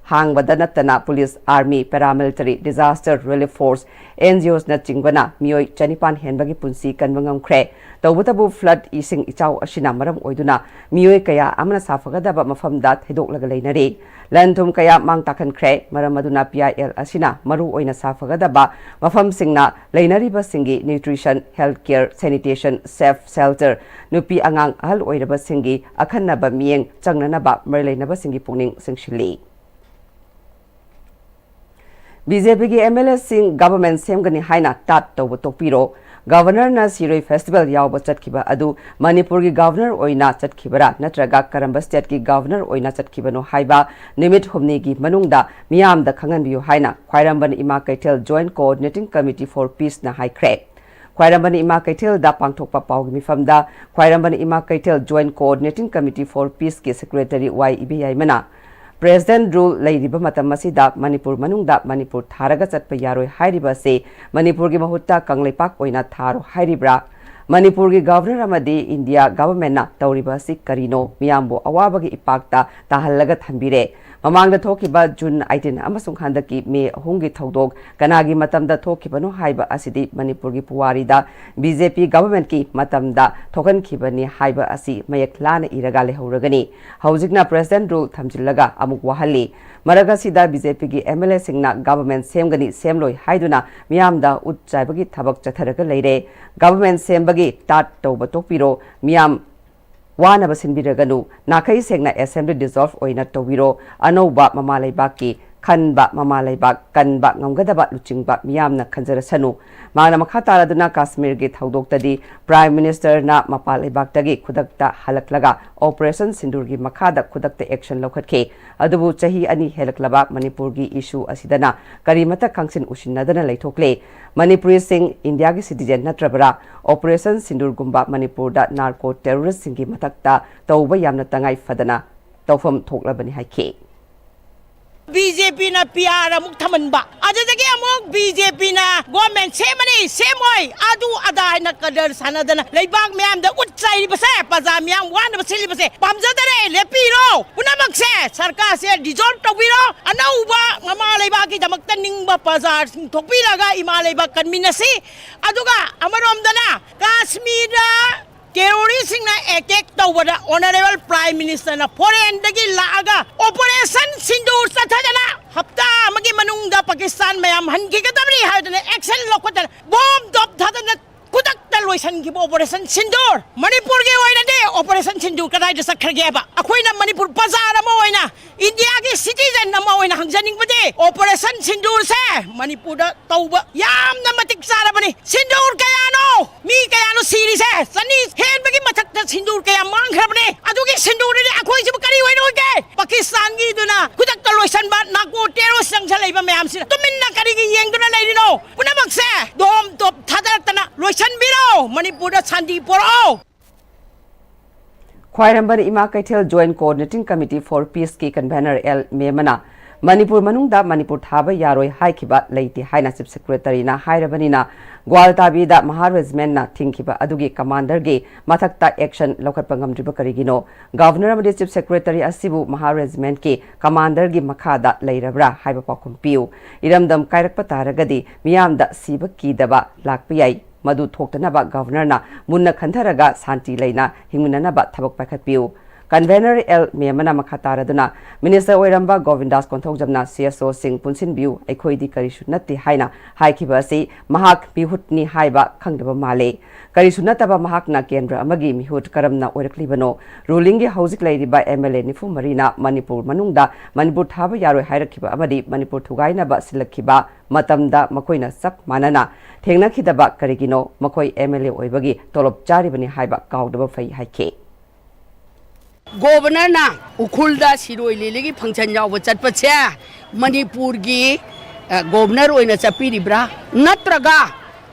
हांगबदा नत्तना police army paramilitary disaster relief force NGOs ना चिंगबना मियोई चनिपान हेनबगी पुंसी कनबंगमख्रे तौबतबु फ्लड इसिंग इचाव अशिना मरम ओइदुना मियोई कया अमना साफगदबा मफमदा थैदोकलगा लेनरे लनथुम कया मांग ताखनख्रे मरम अदुना PIL अशिना मरु ओइना साफगदबा मफम सिंगना लेनरिबा सिंगी nutrition health care sanitation safe shelter नुपी अंगांग अहल ओइरबा सिंगी अखन्नबा मियेंग चंगननबा मरलेनबा सिंगी पुंगनिंग सिंगशिली BJP की MLA सिंह गवर्नमेंट सेमगनी हाइना तात तौब तोपीरो गवर्नर ना सिरोई फेस्टिवल याव चटखिबा अदु मणिपुर की गवर्नर ओइना चटखिबरा नत्रगा करंब स्टेट की गवर्नर ओइना चटखिबनो हाइबा निमिट हुमनी की मनुंगदा मियाम दा खंगनबियो हाइना Khwairamband Ima Keithel joint coordinating committee for peace ना हाइख्रे ख्वाइरंबन इमा कैथेल दा पांगथोकपा पाउगी मिफमदा Khwairamband Ima Keithel joint coordinating committee for peace के सेक्रेटरी YEB याइमना प्रेसिडेंट रूल लेरिबा मतम मसिदा मणिपुर मनुंगदा मणिपुर थारगा चटप यारोय हाइरिबा से मणिपुर की महुत्ता कंगलेपाक ओइना थारो हाइरिब्रा मणिपुर की गवर्नर अमदी इंडिया गवर्नमेंट ना तौरिबा सि करिनो मियामबो अवाबगी इपाक्ता ताहल्लगा थंबिरे ममांगदा थोकिबा जून 18 अमसुंग हंदकी मे अहुंगी थौदोक कनागी मतमदा थोकिबनो हाइबा असिदी मणिपुर की पुवारीदा BJP गवर्नमेंट की मतमदा थोकनखिबनी हाइबा असि मयक लाना इरगा लेहौरगनी हौजिकना प्रेसिडेंट रूल थमजिल्लगा अमुक वहल्ली मरगसिदा BJP की MLA सिंगना गवर्नमेंट सेमगनी सेमलोय हाइदुना मियामदा उच्चाइबगी थबक चथरगा लेरे गवर्नमेंट सेमबगी तात तौब तोपिरो मियाम वानब सिनबिरगनु नाखै सेंगना असेंबली डिसॉल्व ओइना तौबिरो अनौबा ममा लेबाकी खनबा ममा लेबाक कनबा ngमगदबा लुचिंगबा मियामना खंजरसनु माना मखा तारादुना काश्मीर की थौदोक्तदी प्राइम मिनिस्टर ना मपा लेबाक्तगी खुदकता हलकलगा ऑपरेशन सिंदूर की मखादा खुदकता एक्शन लौखटखे अदुबु चही अनि हेलकलबा मणिपुर की इशू असिदना करीमता कांगसिन उसिनदना लेथोकले मणिपुरी सिंह इंडिया की सिटीजन नत्रबरा ऑपरेशन सिंदूर गुंबा मणिपुर दा नार्को टेररिस्ट सिंह की मथक्ता तौबा यामना तंगाई Fadna तौफम थोकलबनी हाइखे BJP na PR amuk thamanba adudagi amuk BJP na government semani semoi adu adai na kadar sanadana leibak myam da utchai base paja myam wan basili base pamjadare lepiro punamak se sarkar se dissolve tobiro anauba mama leibak ki damakta ningba paja thokpiraga ima leibak kanminasi aduga amarom dana kashmir टेरोरिस्टसिंगना attack तौबदा honourable prime minister ना foreign दगी लागा operation Sindoor चथदना हप्ता अमगी मनुंगदा पाकिस्तान मयाम हनखिगदबनी हादना एक्शन लोखदना बॉम्ब टॉप थदना कुदक्ता लोइसनखिबा ऑपरेशन सिंदूर मणिपुर के ओइनदे ऑपरेशन सिंदूर कदाइदा सखरगेबा अखोइना मणिपुर बाजार अमा ओइना इंडिया के सिटीजन अमा ओइना हंगजनिंगबदे ऑपरेशन सिंदूर से मणिपुर तौबा यामना मतिक चारबनी सिंदूर कयानो मी कयानो सीरीज है सनी हेनबगी मथक्ता सिंदूर कया मांगखरबने अदुगी सिंदूरदे अखोइसिबु करी ओइनोगे पाकिस्तान की दुना कुदक्ता लोइसनबा नाको टेरोरिस्ट संगसा लेबा मयामसि तुमिन्ना करिगी येंगदुना लेरिनो पुनमक्से दोम टॉप थादरतना लोइसनबिरो मणिपुर शांति पोरो Khwairamband Ima Keithel joint coordinating committee for peace की कन्वेनर एल मेमना मणिपुर मनुंगदा मणिपुर थाबा यारोय हाइखिबा लेति हाइना चीफ सेक्रेटरी ना हाइरबनिना ग्वालताबीदा महा रेजिमेंट ना थिंखिबा अदुगी कमांडर गे मथक्ता एक्शन लौकटपा ngamdriba करिगिनो गवर्नर अमदि चीफ सेक्रेटरी असिबु महा रेजिमेंट के कमांडर गी मखादा लेरबरा हाइबा पाखुम पियु इरमदम कायरकपा तारगदी मियामदा सिबा कीदबा लाकपियाई मधु थोक्तनबा गवर्नरना मुन्ना खंथरगा शांति लेना हिंगुननबा थबक पाखतपियु कन्वेनर एल मेमना मखातारदुना मिनिस्टर ओइरंबा गोविंदास कोंथोगजमना सीएसओ सिंह पुनसिनबियु अखोइदी करिसु नत्ति हाइना हाइखिबा असि महाक मिहुतनी हाइबा खंगदबा माले करिसु नतबा महाकना केंद्र अमगी मिहुत करमना ओइरक्लिबनो रूलिंग गे हौजिक लेरिबा एमएलए निफु मरीना मणिपुर मनुंगदा मणिपुर थाबा यारोय हाइरखिबा अमदी मणिपुर थुगाइनबा सिलखिबा मतमदा मखोइना सब मानना थेंगनाखिदबा करिगिनो मखोइ एमएलए ओइबगी तोलब चारिबनी हाइबा काउदबा फै हाइखे गवर्नर ना उखुलदा सिरोय लेलेगी फंक्शन याव चटपसे मणिपुर की गवर्नर ओइना चपीरिब्रा नत्रगा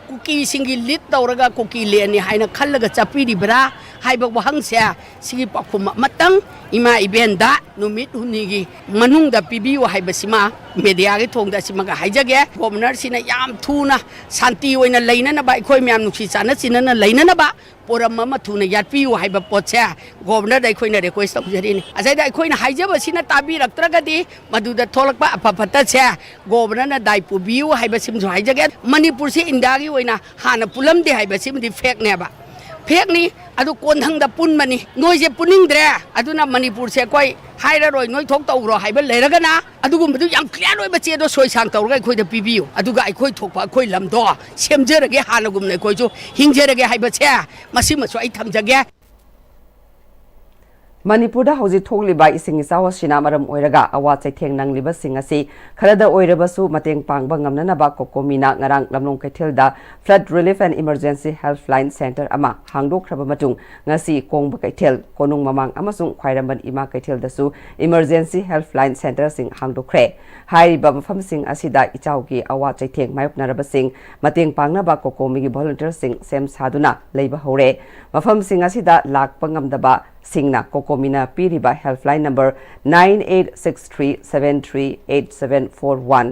कुकी सिंगी लिट तौरगा कुकी लेनी हाइना खल्लगा चपीरिब्रा हाइबा वहंगसे सिगी पखुम मतंग इमा इबेंदा नुमित हुनिगी मनुंगदा पिबियो हाइबसिमा मीडिया के थोंगदा सिमागा हाइजगे गवर्नर सिना याम थुना शांति ओइना लेननबा अखोय म्याम नुक्सी चाना सिनना लेननबा पोरम अमा थुना याटपियो हाइबा पोचे गवर्नर दा अखोयना रिक्वेस्ट तौजरिनि अजाइदा अखोयना हाइजबसिना ताबिरक्त्रगदी मदुदा थोलकपा अफफतसे गवर्नर ना दाइपुबियो हाइबसिमजु हाइजगे मणिपुर से इंडिया की ओइना हाना पुलमदे हाइबसिमदि फेक नेबा फेकनी अदु कोनथंगदा पुनमनी नोइजे पुनिंगद्रे अदुना मणिपुर से कोई हाइररोय नोइ थोक तौरो हाइबा लेरगना अदुगुमबदु याम क्लियर ओइ बचेदो सोय सांग तौरगा अखोइदा पिबियो अदुगा अखोइ थोकपा अखोइ लमदो सेमजरगे हानगुमने अखोइजु हिंगजरगे हाइबसे मसिमसु आई थमजगे मणिपुर हौजी थोकलिबा इसिंग इचाव सिना मरम ओइरगा अवा चैथेंग नंगलिबा सिंग असि खरदा ओइरबसु मतेंग पांगबा ngamnanaba कोकोमीना ngarang lamlong kaithilda flood relief and emergency helpline center ama hangdokhraba matung ngasi kongba kaithel konung mamang amasung khwairambal ima kaithildasu emergency helpline center sing hangdokre hairiba mafam sing asida ichawgi awa chaitheng mayoknaraba sing mateng pangnaba kokomigi volunteer sing sem saduna leiba hore mafam sing asida lakpa ngamdaba Singna Kokomina Piriba helpline number 9863738741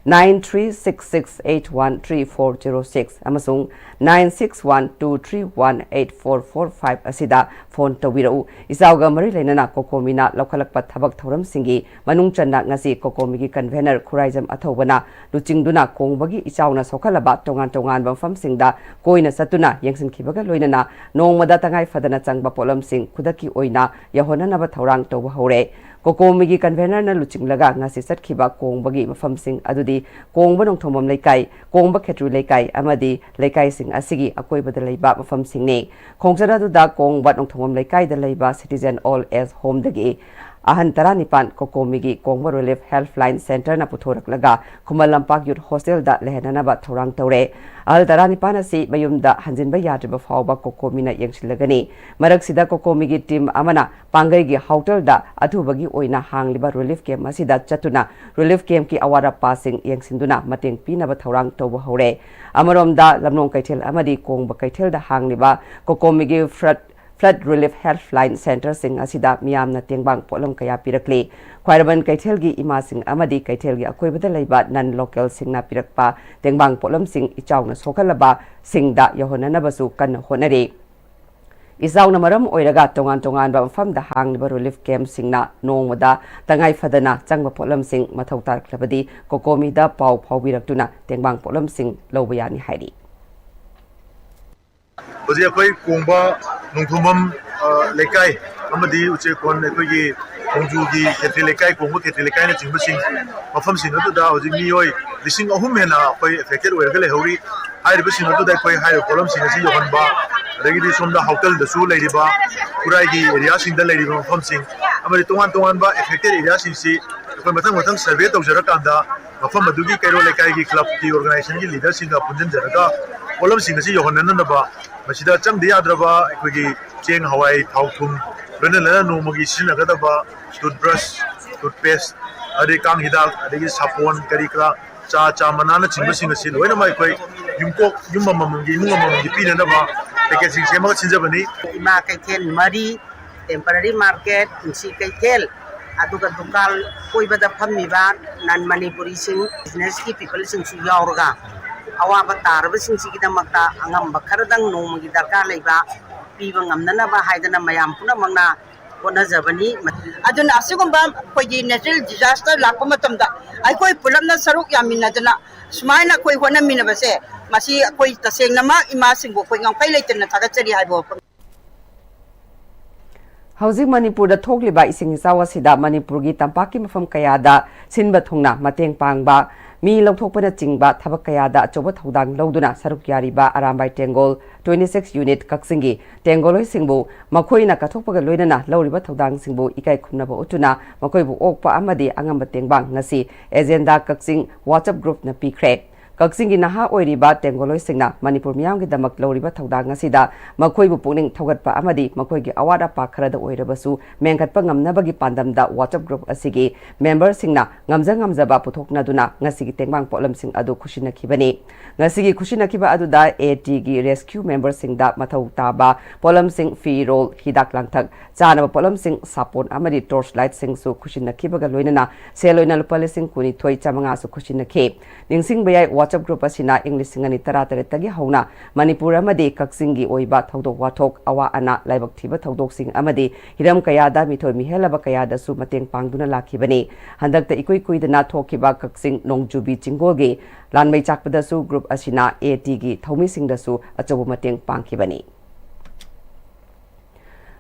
9366813406 amasung 9612318445 asida phone tawirau isauga mari leinana kokomina lokhalakpa thabak thoram singi manung channa ngasi kokomigi convener khuraijam athobana luchingduna kongbagi ichauna sokhalaba tongan tongan bamfam singda koina satuna yengsin khibaga loinana nongmada tangai fadana changba polam sing khudaki oina yahona naba thorang toba hore कोकोमिगी convener ना लुचिंगलगा ngasi satkiba kongbagi mafam sing adudi kongba nongthomam leikai kongba khetru leikai amadi leikai sing asigi akoibada leiba mafam sing ne khongjara du da kongba nongthomam leikai da leiba citizen all as home dagi ahan taranipan kokomigi kongba relief helpline center na puthoraklaga khumalampak youth hostel da lehenana ba thorang tore al taranipan asi mayumda hanjinba yadriba fawba kokomina yengsilagani maraksida kokomigi team amana pangai gi hotel da athubagi oina hangliba relief camp asida chatuna relief camp ki awara passing yengsinduna mateng pina ba thorang toba hore amaromda lamnong kaithel amadi kongba kaithel da hangliba kokomigi flood relief helpline center sing asida miyamna tengbang polam kaya pirakli khwairaban kaithel gi ima sing amadi kaithel gi akoibada leiba non local singna pirakpa tengbang polam sing ichawna sokhalaba singda yohonana basu kan honare Isauna maram oiraga tongan tongan ba mfam da hangliba relief camp singna nongmada tangai fadana changba polam sing mathau tarklabadi kokomi da pau phawbiraktuna tengbang polam sing lobaya ni hairi ꯍꯧꯖꯤꯛ ꯑꯩꯈꯣꯏ ꯀꯣꯡꯕ ꯅꯣꯡꯊꯣꯝꯕꯝ ꯂꯩꯀꯥꯏ ꯑꯃꯗꯤ ꯎꯆꯦꯛꯀꯣꯟ ꯑꯩꯈꯣꯏꯒꯤ ꯈꯣꯡꯖꯨꯒꯤ ꯈꯦꯇ꯭ꯔꯤ ꯂꯩꯀꯥꯏ ꯀꯣꯡꯕ ꯈꯦꯇ꯭ꯔꯤ ꯂꯩꯀꯥꯏꯅꯆꯤꯡꯕꯁꯤꯡ ꯃꯐꯝꯁꯤꯡ ꯑꯗꯨꯗ ꯍꯧꯖꯤꯛ ꯃꯤꯑꯣꯏ 3,000 ꯍꯦꯟꯅ ꯑꯩꯈꯣꯏ ꯑꯦꯐꯦꯛꯇꯦꯗ ꯑꯣꯏꯔꯒ ꯂꯩꯍꯧꯔꯤ ꯍꯥꯏꯔꯤꯕꯁꯤꯡ ꯑꯗꯨꯗ ꯑꯩꯈꯣꯏ ꯍꯥꯏꯔꯤꯕ ꯄꯣꯠꯂꯝꯁꯤꯡ ꯑꯁꯤ ꯌꯧꯍꯟꯕ ꯑꯗꯒꯤꯗꯤ ꯁꯣꯝꯗ ꯍꯥꯎꯇꯜꯗꯁꯨ ꯂꯩꯔꯤꯕ ꯈꯨꯔꯥꯏꯒꯤ ꯑꯦꯔꯤꯌꯥꯁꯤꯡꯗ ꯂꯩꯔꯤꯕ ꯃꯐꯝꯁꯤꯡ ꯑꯃꯗꯤ ꯇꯣꯉꯥꯟꯕ ꯑꯦꯐꯦꯛꯇꯦꯗ ꯑꯦꯔꯤꯌꯥꯁꯤꯡꯁꯤ ꯑꯩꯈꯣꯏ ꯃꯊꯪ ꯁꯔꯚꯦ ꯇꯧꯖꯔꯀꯥꯟꯗ ꯃꯐꯝ ꯑꯗꯨꯒꯤ ꯀꯩꯔꯣꯜ ꯂꯩꯀꯥꯏꯒꯤ ꯀ꯭ꯂꯕꯀꯤ ꯑꯣꯔꯒꯅꯥꯏꯖꯦꯁꯟꯒꯤ ꯂꯤꯗꯔꯁꯤꯡꯒ ꯄꯨꯟꯁꯤꯟꯖꯔꯒ ꯄꯣꯠꯂꯝꯁꯤꯡ ꯑꯁꯤ ꯌꯧꯍꯟꯅꯅꯕ ꯃꯁꯤꯗ ꯆꯪꯗ ꯌꯥꯗ꯭ꯔꯕ ꯑꯩꯈꯣꯏꯒꯤ ꯆꯦꯡ ꯍꯋꯥꯏ ꯊꯥꯎ ꯊꯨꯝ ꯂꯣꯏꯅ ꯅꯣꯡꯃꯒꯤ ꯁꯤꯖꯤꯟꯅꯒꯗꯕ ꯇꯨꯠꯕ꯭ꯔꯁ ꯇꯨꯠꯄꯦꯁ ꯑꯗꯩ ꯀꯥꯡ ꯍꯤꯗꯥꯛ ꯑꯗꯒꯤ ꯁꯥꯄꯣꯟ ꯀꯔꯤ ꯀꯔꯥ ꯆꯥ ꯃꯅꯥꯅꯆꯤꯡꯕꯁꯤꯡ ꯑꯁꯤ ꯂꯣꯏꯅꯃꯛ ꯑꯩꯈꯣꯏ ꯌꯨꯝ ꯑꯃꯃꯝꯒꯤ ꯏꯃꯨꯡ ꯑꯃꯃꯝꯒꯤ ꯄꯤꯅꯅꯕ ꯄꯦꯀꯦꯠꯁꯤꯡ ꯁꯦꯝꯃꯒ ꯁꯤꯟꯖꯕꯅꯤ ꯏꯃꯥ ꯀꯩꯊꯦꯜ ꯃꯔꯤ ꯇꯦꯝꯄꯔꯔꯤ ꯃꯥꯔꯀꯦꯠ ꯄꯨꯟꯁꯤ ꯀꯩꯊꯦꯜ ꯑꯗꯨꯒ ꯗꯨꯀꯥꯟ ꯀꯣꯏꯕꯗ ꯐꯝꯃꯤꯕ ꯅꯟ ꯃꯅꯤꯄꯨꯔꯤꯁꯤꯡ ꯕꯤꯖꯤꯅꯦꯁꯀꯤ ꯄꯤꯄꯜꯁꯤꯡꯁꯨ ꯌꯥꯎꯔꯒ ꯑꯋꯥꯕ ꯇꯥꯔꯕꯁꯤꯡꯁꯤꯒꯤꯗꯃꯛꯇ ꯑꯉꯝꯕ ꯈꯔꯗꯪ ꯅꯣꯡꯃꯒꯤ ꯗꯔꯀꯥꯔ ꯂꯩꯕ ꯄꯤꯕ ꯉꯝꯅꯅꯕ ꯍꯥꯏꯗꯅ ꯃꯌꯥꯝ ꯄꯨꯝꯅꯃꯛꯅ ꯍꯣꯠꯅꯖꯕꯅꯤ ꯑꯗꯨꯅ ꯑꯁꯤꯒꯨꯝꯕ ꯑꯩꯈꯣꯏꯒꯤ ꯅꯦꯆꯔꯦꯜ ꯗꯤꯖꯥꯁꯇꯔ ꯂꯥꯛꯄ ꯃꯇꯝꯗ ꯑꯩꯈꯣꯏ ꯄꯨꯂꯞꯅ ꯁꯔꯨꯛ ꯌꯥꯃꯤꯟꯅꯗꯅ ꯁꯨꯃꯥꯏꯅ ꯑꯩꯈꯣꯏ ꯍꯣꯠꯅꯃꯤꯟꯅꯕꯁꯦ ꯃꯁꯤ ꯑꯩꯈꯣꯏ ꯇꯁꯦꯡꯅꯃꯛ ꯏꯃꯥꯁꯤꯡꯕꯨ ꯑꯩꯈꯣꯏ ꯉꯝꯈꯩ ꯂꯩꯇꯅ ꯊꯥꯒꯠꯆꯔꯤ ꯍꯥꯏꯕ ꯋꯥꯐꯝ ꯍꯧꯖꯤꯛ ꯃꯅꯤꯄꯨꯔꯗ ꯊꯣꯛꯂꯤꯕ ꯏꯁꯤꯡ ꯏꯆꯥꯎ ꯑꯁꯤꯗ ꯃꯅꯤꯄꯨꯔꯒꯤ ꯇꯝꯄꯥꯛꯀꯤ ꯃꯐꯝ ꯀꯌꯥꯗ ꯁꯤꯟꯕ ꯊꯨꯡꯅ ꯃꯇꯦꯡ ꯄꯥꯡꯕ ꯃꯤ ꯂꯧꯊꯣꯛꯄꯅꯆꯤꯡꯕ ꯊꯕꯛ ꯀꯌꯥꯗ ꯑꯆꯧꯕ ꯊꯧꯗꯥꯡ ꯂꯧꯗꯨꯅ ꯁꯔꯨꯛ ꯌꯥꯔꯤꯕ ꯑꯔꯥꯝꯕꯥꯏ ꯇꯦꯡꯒꯣꯜ 26 ꯌꯨꯅꯤꯠ ꯀꯛꯆꯤꯡꯒꯤ ꯇꯦꯡꯒꯣꯜꯂꯣꯏꯁꯤꯡꯕꯨ ꯃꯈꯣꯏꯅ ꯀꯠꯊꯣꯛꯄꯒ ꯂꯣꯏꯅꯅ ꯂꯧꯔꯤꯕ ꯊꯧꯗꯥꯡꯁꯤꯡꯕꯨ ꯏꯀꯥꯏ ꯈꯨꯝꯅꯕ ꯎꯠꯇꯨꯅ ꯃꯈꯣꯏꯕꯨ ꯑꯣꯛꯄ ꯑꯃꯗꯤ ꯑꯉꯝꯕ ꯇꯦꯡꯕꯥꯡ ꯉꯁꯤ ꯑꯦꯖꯦꯟꯗꯥ ꯀꯛꯆꯤꯡ ꯋꯥꯆꯞ ꯒ꯭ꯔꯨꯞꯅ ꯄꯤꯈ꯭ꯔꯦ ꯀꯛꯆꯤꯡꯒꯤ ꯅꯍꯥ ꯑꯣꯏꯔꯤꯕ ꯇꯦꯡꯒꯣꯜꯂꯣꯏꯁꯤꯡꯅ ꯃꯅꯤꯄꯨꯔ ꯃꯤꯌꯥꯝꯒꯤꯗꯃꯛ ꯂꯧꯔꯤꯕ ꯊꯧꯗꯥꯡ ꯑꯁꯤꯗ ꯃꯈꯣꯏꯕꯨ ꯄꯨꯛꯅꯤꯡ ꯊꯧꯒꯠꯄ ꯑꯃꯗꯤ ꯃꯈꯣꯏꯒꯤ ꯑꯋꯥꯠ ꯑꯄꯥ ꯈꯔꯗ ꯑꯣꯏꯔꯕꯁꯨ ꯃꯦꯟꯈꯠꯄ ꯉꯝꯅꯕꯒꯤ ꯄꯥꯟꯗꯝꯗ ꯋꯥꯆꯞ ꯒ꯭ꯔꯨꯞ ꯑꯁꯤꯒꯤ ꯃꯦꯝꯕꯔꯁꯤꯡꯅ ꯉꯝꯖꯕ ꯄꯨꯊꯣꯛꯅꯗꯨꯅ ꯉꯁꯤꯒꯤ ꯇꯦꯡꯕꯥꯡ ꯄꯣꯠꯂꯝꯁꯤꯡ ꯑꯗꯨ ꯈꯨꯠꯁꯤꯟꯅꯈꯤꯕꯅꯤ ꯉꯁꯤꯒꯤ ꯈꯨꯠꯁꯤꯟꯅꯈꯤꯕ ꯑꯗꯨꯗ ATꯒꯤ ꯔꯦꯁꯀ꯭ꯌꯨ ꯃꯦꯝꯕꯔꯁꯤꯡꯗ ꯃꯊꯧ ꯇꯥꯕ ꯄꯣꯠꯂꯝꯁꯤꯡ ꯐꯤꯔꯣꯜ ꯍꯤꯗꯥꯛ ꯂꯥꯡꯊꯛ ꯆꯥꯅꯕ ꯄꯣꯠꯂꯝꯁꯤꯡ ꯁꯥꯄꯣꯟ ꯑꯃꯗꯤ ꯇꯣꯔꯆ ꯂꯥꯏꯠꯁꯤꯡꯁꯨ ꯈꯨꯠꯁꯤꯟꯅꯈꯤꯕꯒ ꯂꯣꯏꯅꯅ ꯁꯦꯜ ꯑꯣꯏꯅ ꯂꯨꯄꯥ 22,500 ꯈꯨꯠꯁꯤꯟꯅꯈꯤ ꯅꯤꯡꯁꯤꯡꯕ ꯌꯥꯏ WhatsApp group asina ꯏꯪ 2018 ꯍꯧꯅ ꯃꯅꯤꯄꯨꯔ ꯑꯃꯗꯤ ꯀꯛꯆꯤꯡꯒꯤ ꯑꯣꯏꯕ ꯊꯧꯗꯣꯛ ꯋꯥꯊꯣꯛ ꯑꯋꯥ ꯑꯅꯥ ꯂꯥꯏꯕꯛ ꯊꯤꯕ ꯊꯧꯗꯣꯛꯁꯤꯡ ꯑꯃꯗꯤ ꯍꯤꯔꯝ ꯀꯌꯥꯗ ꯃꯤꯊꯣꯏ ꯃꯤꯍꯦꯜꯂꯕ ꯀꯌꯥꯗꯁꯨ ꯃꯇꯦꯡ ꯄꯥꯡꯗꯨꯅ ꯂꯥꯛꯈꯤꯕꯅꯤ ꯍꯟꯗꯛꯇ ꯏꯀꯨꯏ ꯀꯨꯏꯗꯅ ꯊꯣꯛꯈꯤꯕ ꯀꯛꯆꯤꯡ ꯅꯣꯡꯖꯨꯕꯤ ꯆꯤꯡꯒꯣꯜꯒꯤ ꯂꯥꯟꯃꯩ ꯆꯥꯛꯄꯗꯁꯨ ꯒ꯭ꯔꯨꯞ ꯑꯁꯤꯅ ATꯒꯤ ꯊꯧꯃꯤꯁꯤꯡꯗꯁꯨ ꯑꯆꯧꯕ ꯃꯇꯦꯡ ꯄꯥꯡꯈꯤꯕꯅꯤ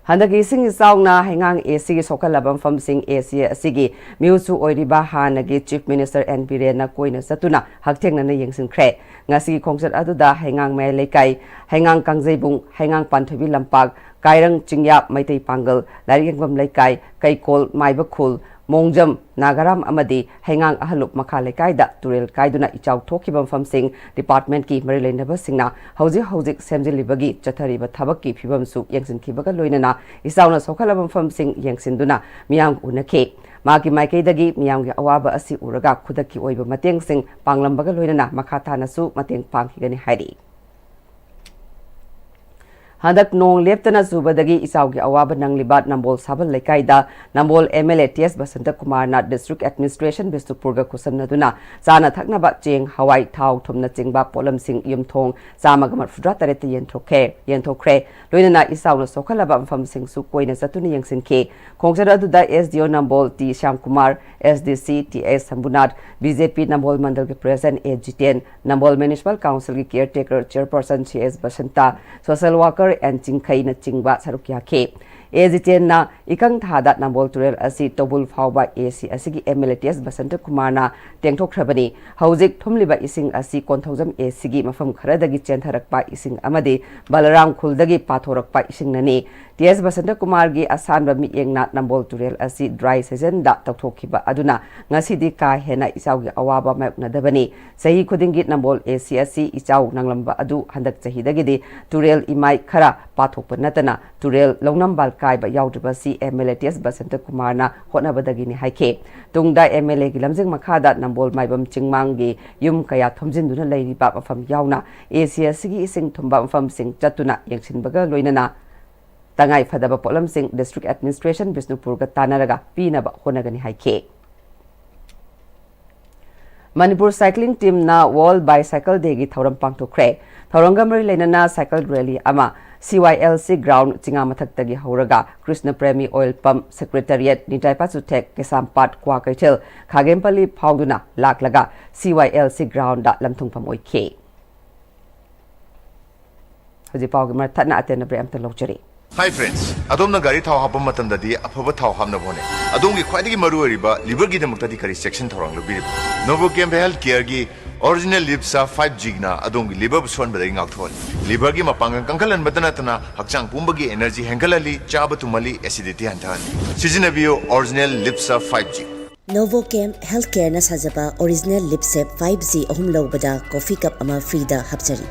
ꯍꯟꯗꯛꯀꯤ ꯏꯁꯤꯡ ꯏꯆꯥꯎꯅ ꯍꯩꯉꯥꯡ ACꯒꯤ ꯁꯣꯛꯍꯜꯂꯕ ꯃꯐꯝꯁꯤꯡ AC ꯑꯁꯤꯒꯤ ꯃꯤꯍꯨꯠꯁꯨ ꯑꯣꯏꯔꯤꯕ ꯍꯥꯟꯅꯒꯤ ꯆꯤꯐ ꯃꯤꯅꯤꯁꯇꯔ N ꯕꯤꯔꯦꯟꯅ ꯀꯣꯏꯅ ꯆꯠꯇꯨꯅ ꯍꯛꯊꯦꯡꯅꯅ ꯌꯦꯡꯁꯤꯟꯈ꯭ꯔꯦ ꯉꯁꯤꯒꯤ ꯈꯣꯡꯆꯠ ꯑꯗꯨꯗ ꯍꯩꯉꯥꯡ ꯃꯌꯥꯏ ꯂꯩꯀꯥꯏ ꯍꯩꯉꯥꯡ ꯀꯥꯡꯖꯩꯕꯨꯡ ꯍꯩꯉꯥꯡ ꯄꯥꯟꯊꯣꯏꯕꯤ ꯂꯝꯄꯥꯛ ꯀꯥꯏꯔꯪ ꯆꯤꯡꯌꯥꯞ ꯃꯩꯇꯩ ꯄꯥꯡꯒꯜ ꯂꯥꯏꯔꯤꯛ ꯌꯦꯡꯐꯝ ꯂꯩꯀꯥꯏ ꯀꯩꯀꯣꯜ ꯃꯥꯏꯕ ꯈꯨꯜ ꯃꯣꯡꯖꯝ ꯅꯥꯒꯥꯔꯥꯝ ꯑꯃꯗꯤ ꯍꯩꯉꯥꯡ ꯑꯍꯜꯂꯨꯞ ꯃꯈꯥ ꯂꯩꯀꯥꯏꯗ ꯇꯨꯔꯦꯜ ꯀꯥꯏꯗꯨꯅ ꯏꯆꯥꯎ ꯊꯣꯛꯈꯤꯕ ꯃꯐꯝꯁꯤꯡ ꯗꯤꯄꯥꯔꯠꯃꯦꯟꯠꯀꯤ ꯃꯔꯤ ꯂꯩꯅꯕꯁꯤꯡꯅ ꯍꯧꯖꯤꯛ ꯁꯦꯝꯖꯤꯜꯂꯤꯕꯒꯤ ꯆꯠꯊꯔꯤꯕ ꯊꯕꯛꯀꯤ ꯐꯤꯕꯝꯁꯨ ꯌꯦꯡꯁꯤꯟꯈꯤꯕꯒ ꯂꯣꯏꯅꯅ ꯏꯆꯥꯎꯅ ꯁꯣꯛꯍꯜꯂꯕ ꯃꯐꯝꯁꯤꯡ ꯌꯦꯡꯁꯤꯟꯗꯨꯅ ꯃꯤꯌꯥꯝ ꯎꯅꯈꯤ ꯃꯥꯒꯤ ꯃꯥꯏꯀꯩꯗꯒꯤ ꯃꯤꯌꯥꯝꯒꯤ ꯑꯋꯥꯕ ꯑꯁꯤ ꯎꯔꯒ ꯈꯨꯗꯛꯀꯤ ꯑꯣꯏꯕ ꯃꯇꯦꯡꯁꯤꯡ ꯄꯥꯡꯂꯝꯕꯒ ꯂꯣꯏꯅꯅ ꯃꯈꯥ ꯇꯥꯅꯁꯨ ꯃꯇꯦꯡ ꯄꯥꯡꯈꯤꯒꯅꯤ ꯍꯥꯏꯔꯤ ꯍꯟꯗꯛ ꯅꯣꯡ ꯂꯦꯞꯇꯅ ꯆꯨꯕꯗꯒꯤ ꯏꯆꯥꯎꯒꯤ ꯑꯋꯥꯕ ꯅꯪꯂꯤꯕ ꯅꯝꯕꯣꯜ ꯁꯥꯕꯜ ꯂꯩꯀꯥꯏꯗ ꯅꯝꯕꯣꯜ MLA TS ꯕꯁꯟꯇꯀꯨꯃꯥꯔꯅ ꯗꯤꯁꯇ꯭ꯔꯤꯛ ꯑꯦꯗꯃꯤꯅꯤꯁꯇ꯭ꯔꯦꯁꯟ ꯕꯤꯁꯅꯨꯄꯨꯔꯒ ꯈꯨꯠꯁꯝꯅꯗꯨꯅ ꯆꯥꯅ ꯊꯛꯅꯕ ꯆꯦꯡ ꯍꯋꯥꯏ ꯊꯥꯎ ꯊꯨꯝꯅꯆꯤꯡꯕ ꯄꯣꯠꯂꯝꯁꯤꯡ ꯌꯨꯝꯊꯣꯡ 138 ꯌꯦꯟꯊꯣꯛꯈ꯭ꯔꯦ ꯂꯣꯏꯅꯅ ꯏꯆꯥꯎꯅ ꯁꯣꯛꯍꯜꯂꯕ ꯃꯐꯝꯁꯤꯡꯁꯨ ꯀꯣꯏꯅ ꯆꯠꯇꯨꯅ ꯌꯦꯡꯁꯤꯟꯈꯤ ꯈꯣꯡꯆꯠ ꯑꯗꯨꯗ SDO Nambol T Shyamkumar SDC TS ꯁꯝꯕꯨꯅꯥꯊ BJP Nambol ꯃꯟꯗꯜꯒꯤ president A Jiten Nambol municipal ꯀꯥꯎꯟꯁꯤꯜꯒꯤ caretaker chairperson CS Basanta social worker N ꯆꯤꯡꯈꯩꯅ ꯆꯤꯡꯕ ꯁꯔꯨꯛ ꯌꯥꯈꯤ ꯑꯦꯖꯤꯇꯦꯟꯅ ꯏꯀꯪ ꯊꯥꯗ ꯅꯝꯕꯣꯜ ꯇꯨꯔꯦꯜ ꯑꯁꯤ ꯇꯧꯕꯨꯜ ꯐꯥꯎꯕ AC ꯑꯁꯤꯒꯤ MLA TS ꯕꯁꯟꯇꯀꯨꯃꯥꯔꯅ ꯇꯦꯡꯊꯣꯛꯈ꯭ꯔꯕꯅꯤ ꯍꯧꯖꯤꯛ ꯊꯨꯝꯂꯤꯕ ꯏꯁꯤꯡ ꯑꯁꯤ ꯀꯣꯟꯊꯧꯖꯝ ACꯒꯤ ꯃꯐꯝ ꯈꯔꯗꯒꯤ ꯆꯦꯟꯊꯔꯛꯄ ꯏꯁꯤꯡ ꯑꯃꯗꯤ ꯕꯂꯔꯥꯝ ꯈꯨꯜꯗꯒꯤ पाथोरक्पा इसिंगननी TS बसंतकुमारगी असानबा मियेंगना नंबोल तुरेल असि ड्राई सीजनदा तौथोखिबा अदुना ngasi का हेना इचाउगी अवाबा मायoknadabani सही खुदिंगी नंबोल AC असि इचाउ नंगलंबा अदु हंदक चहिदगिदि तुरेल इमाई खरा पाथोकपा नतना तुरेल लौनमबाल कायबा याउद्रबसी MLA TS बसंतकुमारना होटनबदगिनि हाइखे तुंगदा MLA गी लमजिंग मखादा नंबोल माइबम चिंगमांगी युम कया थोमजिनदुना लैरिबा मफम याउना AC असि इसिंग थुंबा मफम सिंग चतुना यंगसिनबगा लोइनना तंगाई फदबा पोलम सिंह डिस्ट्रिक्ट एडमिनिस्ट्रेशन बिष्णुपुर का तानरगा पीनबा होनगनि हाइखे मणिपुर साइक्लिंग टीम ना वर्ल्ड बाइसाइकिल डे की थौरम पांगथोखरे थौरंगा मरी लेनना साइकिल रैली अमा CYLC ग्राउंड चिंगा मथक्तगी हौरगा Krishna Premi oil pump secretariat निटाइपासुथेक Keishampat Kwakeithel खागेमपल्ली फाउदुना लाकलगा CYLC ground दा लमथुंगफम ओइखे Hoji pau gi mar thatna aten bre amta lojari. Hi friends, adom na gari thau hapam matam da di aphaba thau hamna bone. Adom gi khwaidagi maru riba liver gi damukta di kari section thorang lo biri. Novochem health care gi original lipsa 5G na adom gi liver son badai ngak thol. Liver gi mapangang kangkalan badana tana hakchang pumbagi energy hengalali chaba tumali acidity hantan. Sizinabiyo original lipsa 5G. Novochem Healthcare na sajaba original lipsep 5G ahum lawbada coffee cup ama free da hapchari.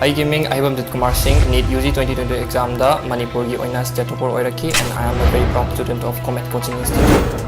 I gaming Ahibam Kumar Singh NEET UG 2020 exam da Manipuri oina state topper oiraki and I am a very proud student of Comet Coaching Institute.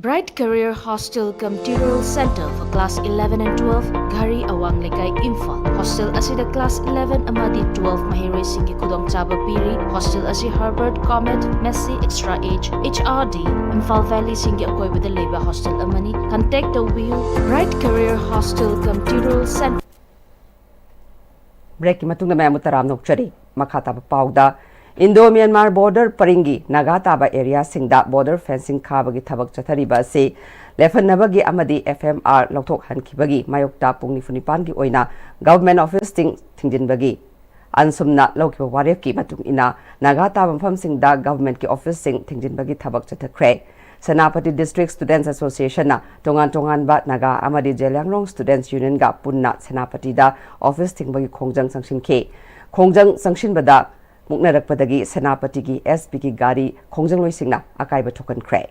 Bright Career Hostel cum Tutorial Center for Class 11 and 12, Gari Awang Lekai, Imphal. Hostel asida Class 11 amadi 12 mahiroi singi kudong chaba piri. Hostel asi Harvard, Comet, Messi, Extra Age, HRD, Imphal Valley singi akoi with the labor hostel amani. Contact the wheel Bright Career Hostel cum Tutorial Center. Break matung na may mutaram nokchari makata pauda. Indo-Myanmar border paringi nagataba area singda border fencing khabagi thabak chathariba se lefannabagi amadi FMR lokthok hankibagi mayokta pungni funipan gi oina government office thingjinbagi ansumna lokiba warep ki matung ina nagataba mpham singda government ki office thingjinbagi thabak chathakre Senapati District Students Association na tongan ba naga amadi Jelangrong Students Union ga punna Senapati da office thingbagi khongjang sangshin ke khongjang sangshin bada Muknarakpadagi Senapati ki SP ki gari khongjang loisingna akaiba thokan kre.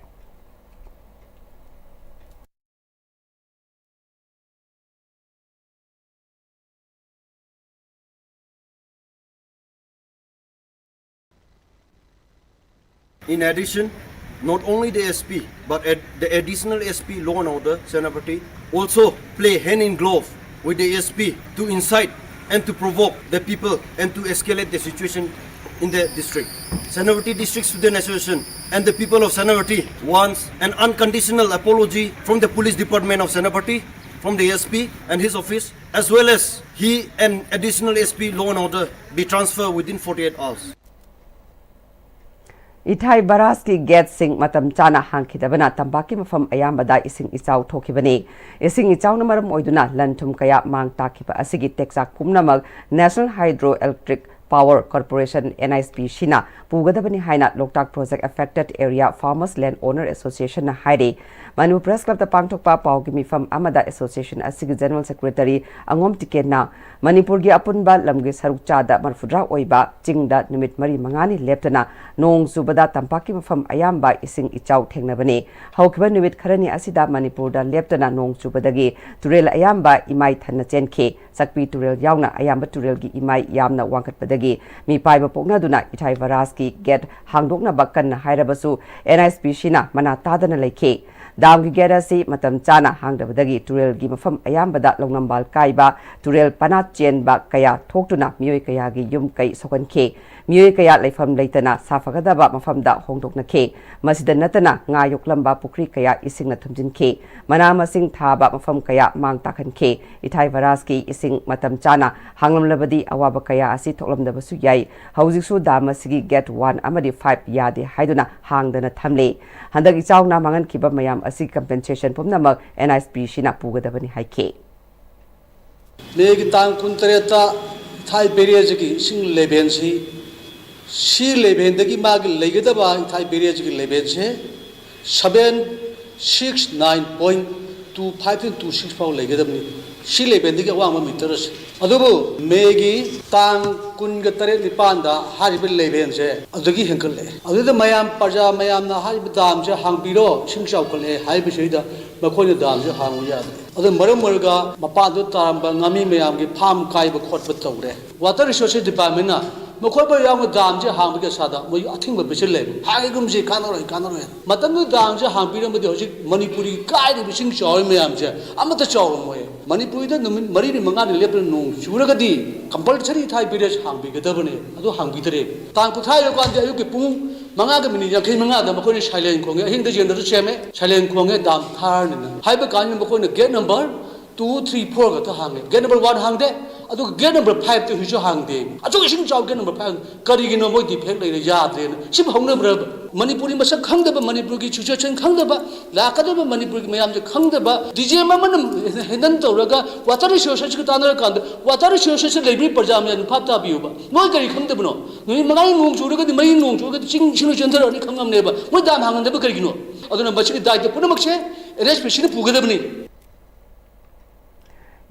In addition, not only the SP but the additional SP law and order Senapati also play hand in glove with the SP to incite and to provoke the people and to escalate the situation in the district. Senapati District Student Association and the people of Senapati wants an unconditional apology from the police department of Senapati, from the SP and his office, as well as he and additional SP law and order be transferred within 48 hours. Ithai Baras ki gate sing matam chana hangkidabana tambaki mafam ayambada ising ichaw thokibani ising ichaw na maram oiduna lanthum kaya mang takiba asigi teksak pumnamag National Hydroelectric Power Corporation NISP Shina pugadabani haina Loktak Project Affected Area Farmers Land Owner Association na hairi Manu Press Club ta pangthokpa pawgi mifam amada association asigi General Secretary Angom Tikena Manipur gi apunba lamgi sarukcha da marfudra oiba chingda numit mari mangani leptana nong subada tampaki mafam ayamba ising ichaw thengnabani haukiba numit kharani asida Manipur da leptana nong subadagi turel ayamba imai thanna chenke sakpi turel yauna ayamba turel gi imai yamna wangkatpadagi mi paiba poknaduna Ithai Baras ki get hangdokna bakkan hairabasu NISP Shina mana tadana leike Damgi gera si matam chana hangdabadagi turel gi mafam ayambada longnambal kaiba turel panat chen ba kaya thoktuna mioi kaya gi yum kai sokan ke miyoy kaya laifam leitana safagadaba mafamda hongdoknakhe masida natana nga yoklamba pukri kaya ising na thumjinke mana masing thaba mafam kaya mang takhankhe ithai varaski ising matam chana hanglamlabadi awaba kaya asi thoklamdabasu yai haujiksu dam asigi get 1 amadi 5 yade haiduna hangdana thamle handak ichawna mangan kiba mayam asi compensation pumnamak NISP shina pugadabani haike Negi tang kuntareta thai beriyajiki sing lebensi si lebendagi magi legadaba thai beriyajiki lebense 769.2526 pau legadabni si lebendagi awang mitaras adubu megi tang kunga tare nipanda haribe lebense adagi henkale aduda mayam parja mayam na haribe damse hangbiro sing chawkale haibe seida makhoi damse hangu yade अदो मरम मरगा मपादो तारंबा ngami mayam gi farm kai ba khot ba tawre water resources department na मखोय बा याम दाम जे Hong के सादा मय a thing बा बिसे ले हागे गुम जे कानरो मतम दाम जे हांग बिरम बदि होजि मणिपुरी काय रि बिसिंग चौय mayam जे अमत चौर मोय मणिपुरी द नुमिन मरि रि मंगा नि लेप नु सुरगदि कंपल्सरी थाई बिरेज हांग बि गदबने अदो हांग बिदरे तांग कुथाय यो कान जे अयु के पुंग मंगा के मिनि यखै मंगा द मखोय साइलेंट खोंगे हिंग द जेन द चेमे साइलेंट खोंगे दाम थार नि HYBE can't मखोय gate number 2 3 4 ga ta hange get number 1 hang de adu get number 5 to hijo hang de aju ising jaw get number 5 kari gi no moi defect lai ya de sim hong na bra manipuri masak khang da ba manipur gi chucha chen khang da ba la ka da ba manipur gi mayam je khang da ba dj ma man hedan to raga water resources ki tanar kan water resources library parjam yan phat ta bi ba moi kari khang da bno ni mangai nong chu raga di mai nong chu ga ching ching chen thar ni khang am ne ba moi dam hang da ba kari gi no aduna bachi dai de puna makche rs pishine puga da bni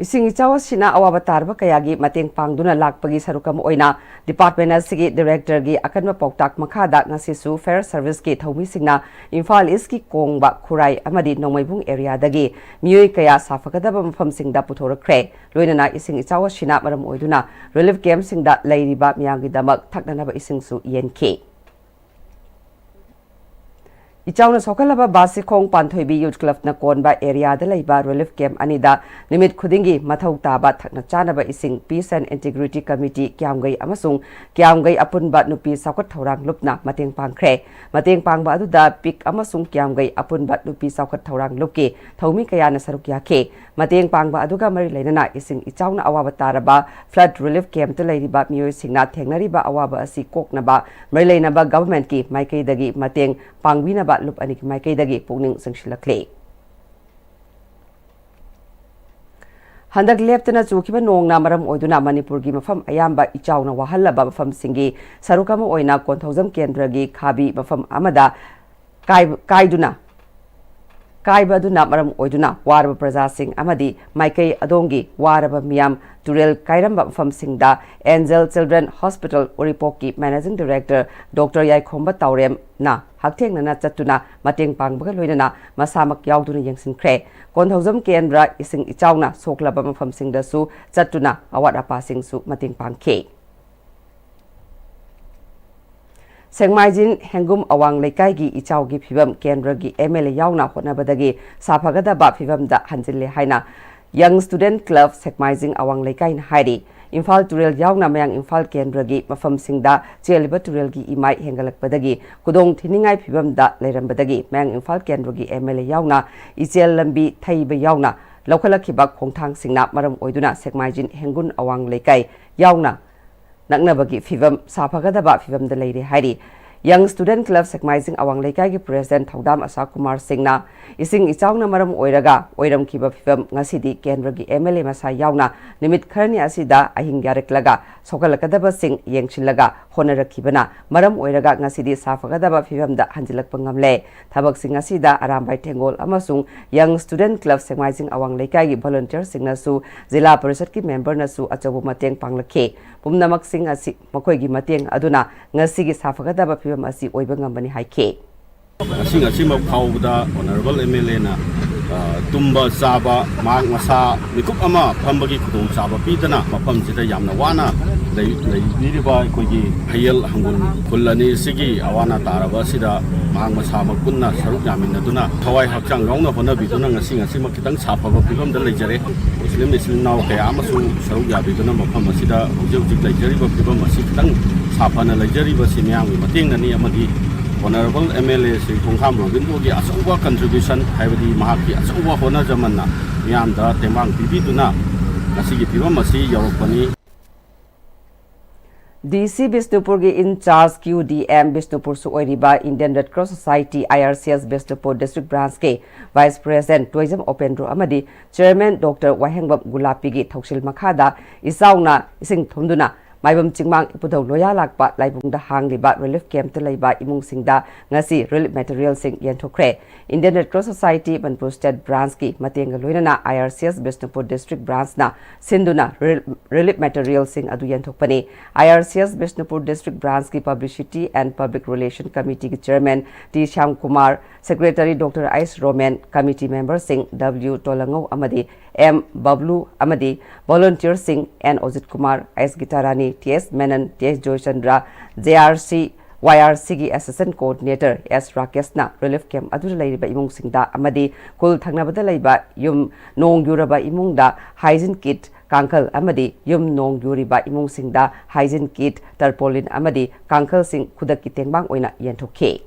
Ising ichawa sina awaba tarba kayagi mateng pangduna lakpagi sarukam oina department asigi director gi akanma poktak makhada ngasisu fair service ki thomi singna Imphal East ki kongba khurai amadi nongmaibung area dagi miyoi kaya safagadaba mafam singda puthorkre loinana ising ichawa sina maram oiduna relief camp singda leiriba miyamgi damak thaknanaba isingsu yenke Ichawna sokalaba basikong panthoibi youth club na konba area da laiba relief camp anida nimit khudingi mathau taba thakna chanaba ising peace and integrity committee kyamgai amasung kyamgai apunba nupi sakot thorang lupna mateng pangkhre mateng pangba aduda pik amasung kyamgai apunba nupi sakot thorang lupke thomi kaya na saruk yakhe mateng pangba aduga mari leinana ising ichawna awaba taraba flood relief camp ta lairiba miyoi singna thengnariba awaba asi koknaba mari leinaba government ki maikai dagi mateng pangbina ba lup ani ki maikai dagi pungning sangshilakle handak leptana chukiba nongna maram oiduna manipur gi mafam ayamba ichawna wahallaba mafam singi sarukama oina konthojam kendra gi khabi mafam amada kaiduna kaibaduna maram oiduna waraba praja sing amadi maikai adongi waraba miyam turel kairamba mafam singda Angel Children Hospital Uripoki Managing Director Dr. Yaikhomba Taurem na haktheng na chatuna mateng pangbaga loinana masamak yauduna yengsinkhre konthojam kendra ising ichawna soklaba mafam singda su chatuna awat apa singsu mateng pangkhe Sengmaijin hengum awang lekai gi ichaw gi phibam kendra gi MLA yauna honabadagi saphagada ba phibam da hanjille haina Young Student Club Sengmaijin awang lekai na hairi Imphal Turel yauna mayang Imphal kendra gi mafam singda cheliba Turel gi imai hengalakpadagi kudong thiningai phibam da leirambadagi mayang Imphal kendra gi MLA yauna ichel lambi thaiba yauna lokhalakhiba khongthang singna maram oiduna Sengmaijin hengun awang lekai yauna Naknabagi Fivam Sapagadaba Fivam the Lady Heidi. Young Student Club Sengmaijin awang lekai gi President Thaudam Asa Kumar Singna ising ichawna maram oiraga oiram kiba Fivam ngasidi kendra gi MLA masa yauna nimit kharani asida ahingyareklaga sokalakadaba sing yengchilaga honarakibana maram oiraga ngasidi safagadaba Fivam da hanjilakpa ngamle thabak sing asida arambai thengol amasung Young Student Club Sengmaijin awang lekai gi volunteer singna su Zilla Parishad ki member na su achabu mateng panglakhe pumnamak sing asi makoi gi mateng aduna ngasigi safagadaba Fivam asi oiba ngambani haike Asing ma phawda honorable MLA na tumba chaba mak masa mikup ama phambagi khudong chaba pidana mafam sida yamna wana leiriba koigi hayal hangun kullani sigi awana taraba sida mak masa makunna saruk yaminna duna thawai hakchang rongna hona biduna ngasi ngasi makitang chapaba pibam da leijare muslim naw kaya amasu saruk yabiduna mafam sida hujik leijariba pibam masi kitang chapana leijariba simyang mating nani amadi Honorable MLA Sri Thongkham Robinbo ki achauba contribution haibadi mahaki achauba hona jamanna miyamda temang pibiduna ngasigi pibam masi yaropani DC Bisnupur ki in charge QDM Bisnupur su oiriba Indian Red Cross Society IRCS Bisnupur District Branch ke Vice President Tourism Opendro amadi Chairman Dr. Wahengbam Gulapi ki thoksil makhada isauna ising thumduna Maibam Chingmang Ipudau Loya Lakpa Laibungda Hang Liba Relief Camp to Laiba Imung Singda Ngasi Relief Material Sing Yentokre Indian Red Cross Society Manipur State Branch ki Matenga Loinana IRCS Bisnupur District Branch na Sinduna Relief Material Sing Adu Yentokpani IRCS Bisnupur District Branch ki Publicity and Public Relation Committee ki Chairman T. Shyam Kumar Secretary Dr. Ice Roman Committee Member Sing W. Tolango Amadi M. Bablu Amadi Volunteer Sing N. Ojit Kumar S. Gitarani T.S. Menon, T.S. Joychandra, JRC, YRC ki Assistant Coordinator S. Rakesna Relief Camp Adura Laiba Imung Singda Amadi Kul Thangnabada Laiba Yum Nong Yuraba Imungda Hygiene Kit Kankal Amadi Yum Nong Yuriba Imung Singda Hygiene Kit Tarpaulin Amadi Kankal Sing Kudaki Tengbang Oina Yentoke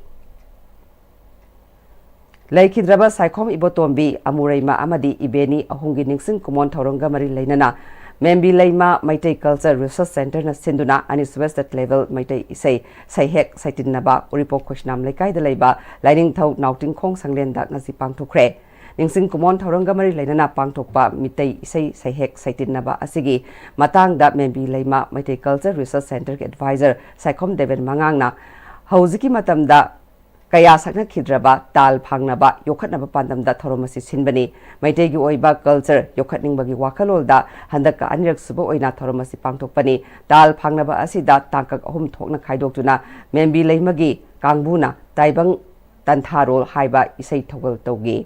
Laikidraba Saikom Ibotombi Amuraima Amadi Ibeni Ahungi Ningsing Kumon Tauronga Mari Lainana Membi Laima Maitai Culture Research Center na Sinduna Anis West Level Maitai Isai Saihek Saitin Naba Uripo Kushnam Lekai de Laiba Lining Thau Nauting Kong Sanglen Dak Nasi Pangtokre Ningsing Kumon Tauronga Mari Lainana Pangtokpa Mitai Isai Saihek Saitin Naba Asigi Matang da Membi Laima Maitai Culture Research Center Advisor Saikom Deven Mangangna Hauziki Matamda Kaya sakna khidraba tal phangnaba yokhatnaba pandamda thoromasi sinbani maitegi oiba culture yokhatningbagi wakalolda handaka anirak suba oina thoromasi pangtokpani tal phangnaba asida tangkak ahum thokna khaidoktuna membi leimagi kangbuna taibang tantharol haiba isai thogol tawgi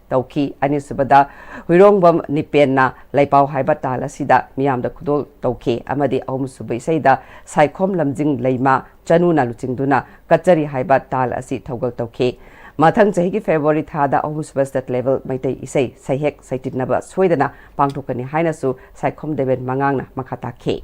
tawki anisubada huirongbam nipenna laipau haiba tal asida miyamda khudol tawki amadi ahum suba isaida saikhom lamjing leima Chanuna Luchingduna Kachari Haiba Tal Asi Togal Toke Matang Jahiki February Thada Ohus Westat Level Maitei Isai Saihek Saitit Naba Swedana Pangtokani Hainasu Saikom Deben Mangangna Makata Ke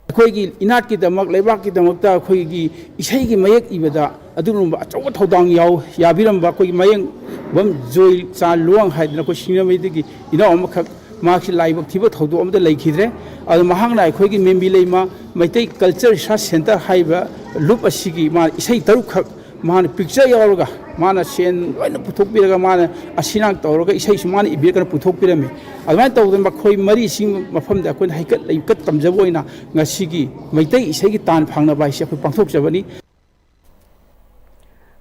Koigi Inat ki damak lebak ki damakta koigi isai ki mayak ibada adulum achawa thodang yaw yabiram ba koigi mayang bam joy cha luang haidna ko sinamidigi ina omakak Mark Live Tiba Todo of the Lake Hidre, Al Mahana, Kogi Membilema, Maitei Culture Research Center Hiba, Lupa Sigi, Man, Isai Taruk, Man, Picture Yorga, Mana Shen, Putopira Mana, Asinak Toroga, Isai Man, Ibeka Putopirame. I went to them Bakoi Marie Sing from the Kun Hikat, like cut from Zavoina, Nasigi, Maitei Isai Tan Panga by Shep Pantok Javani.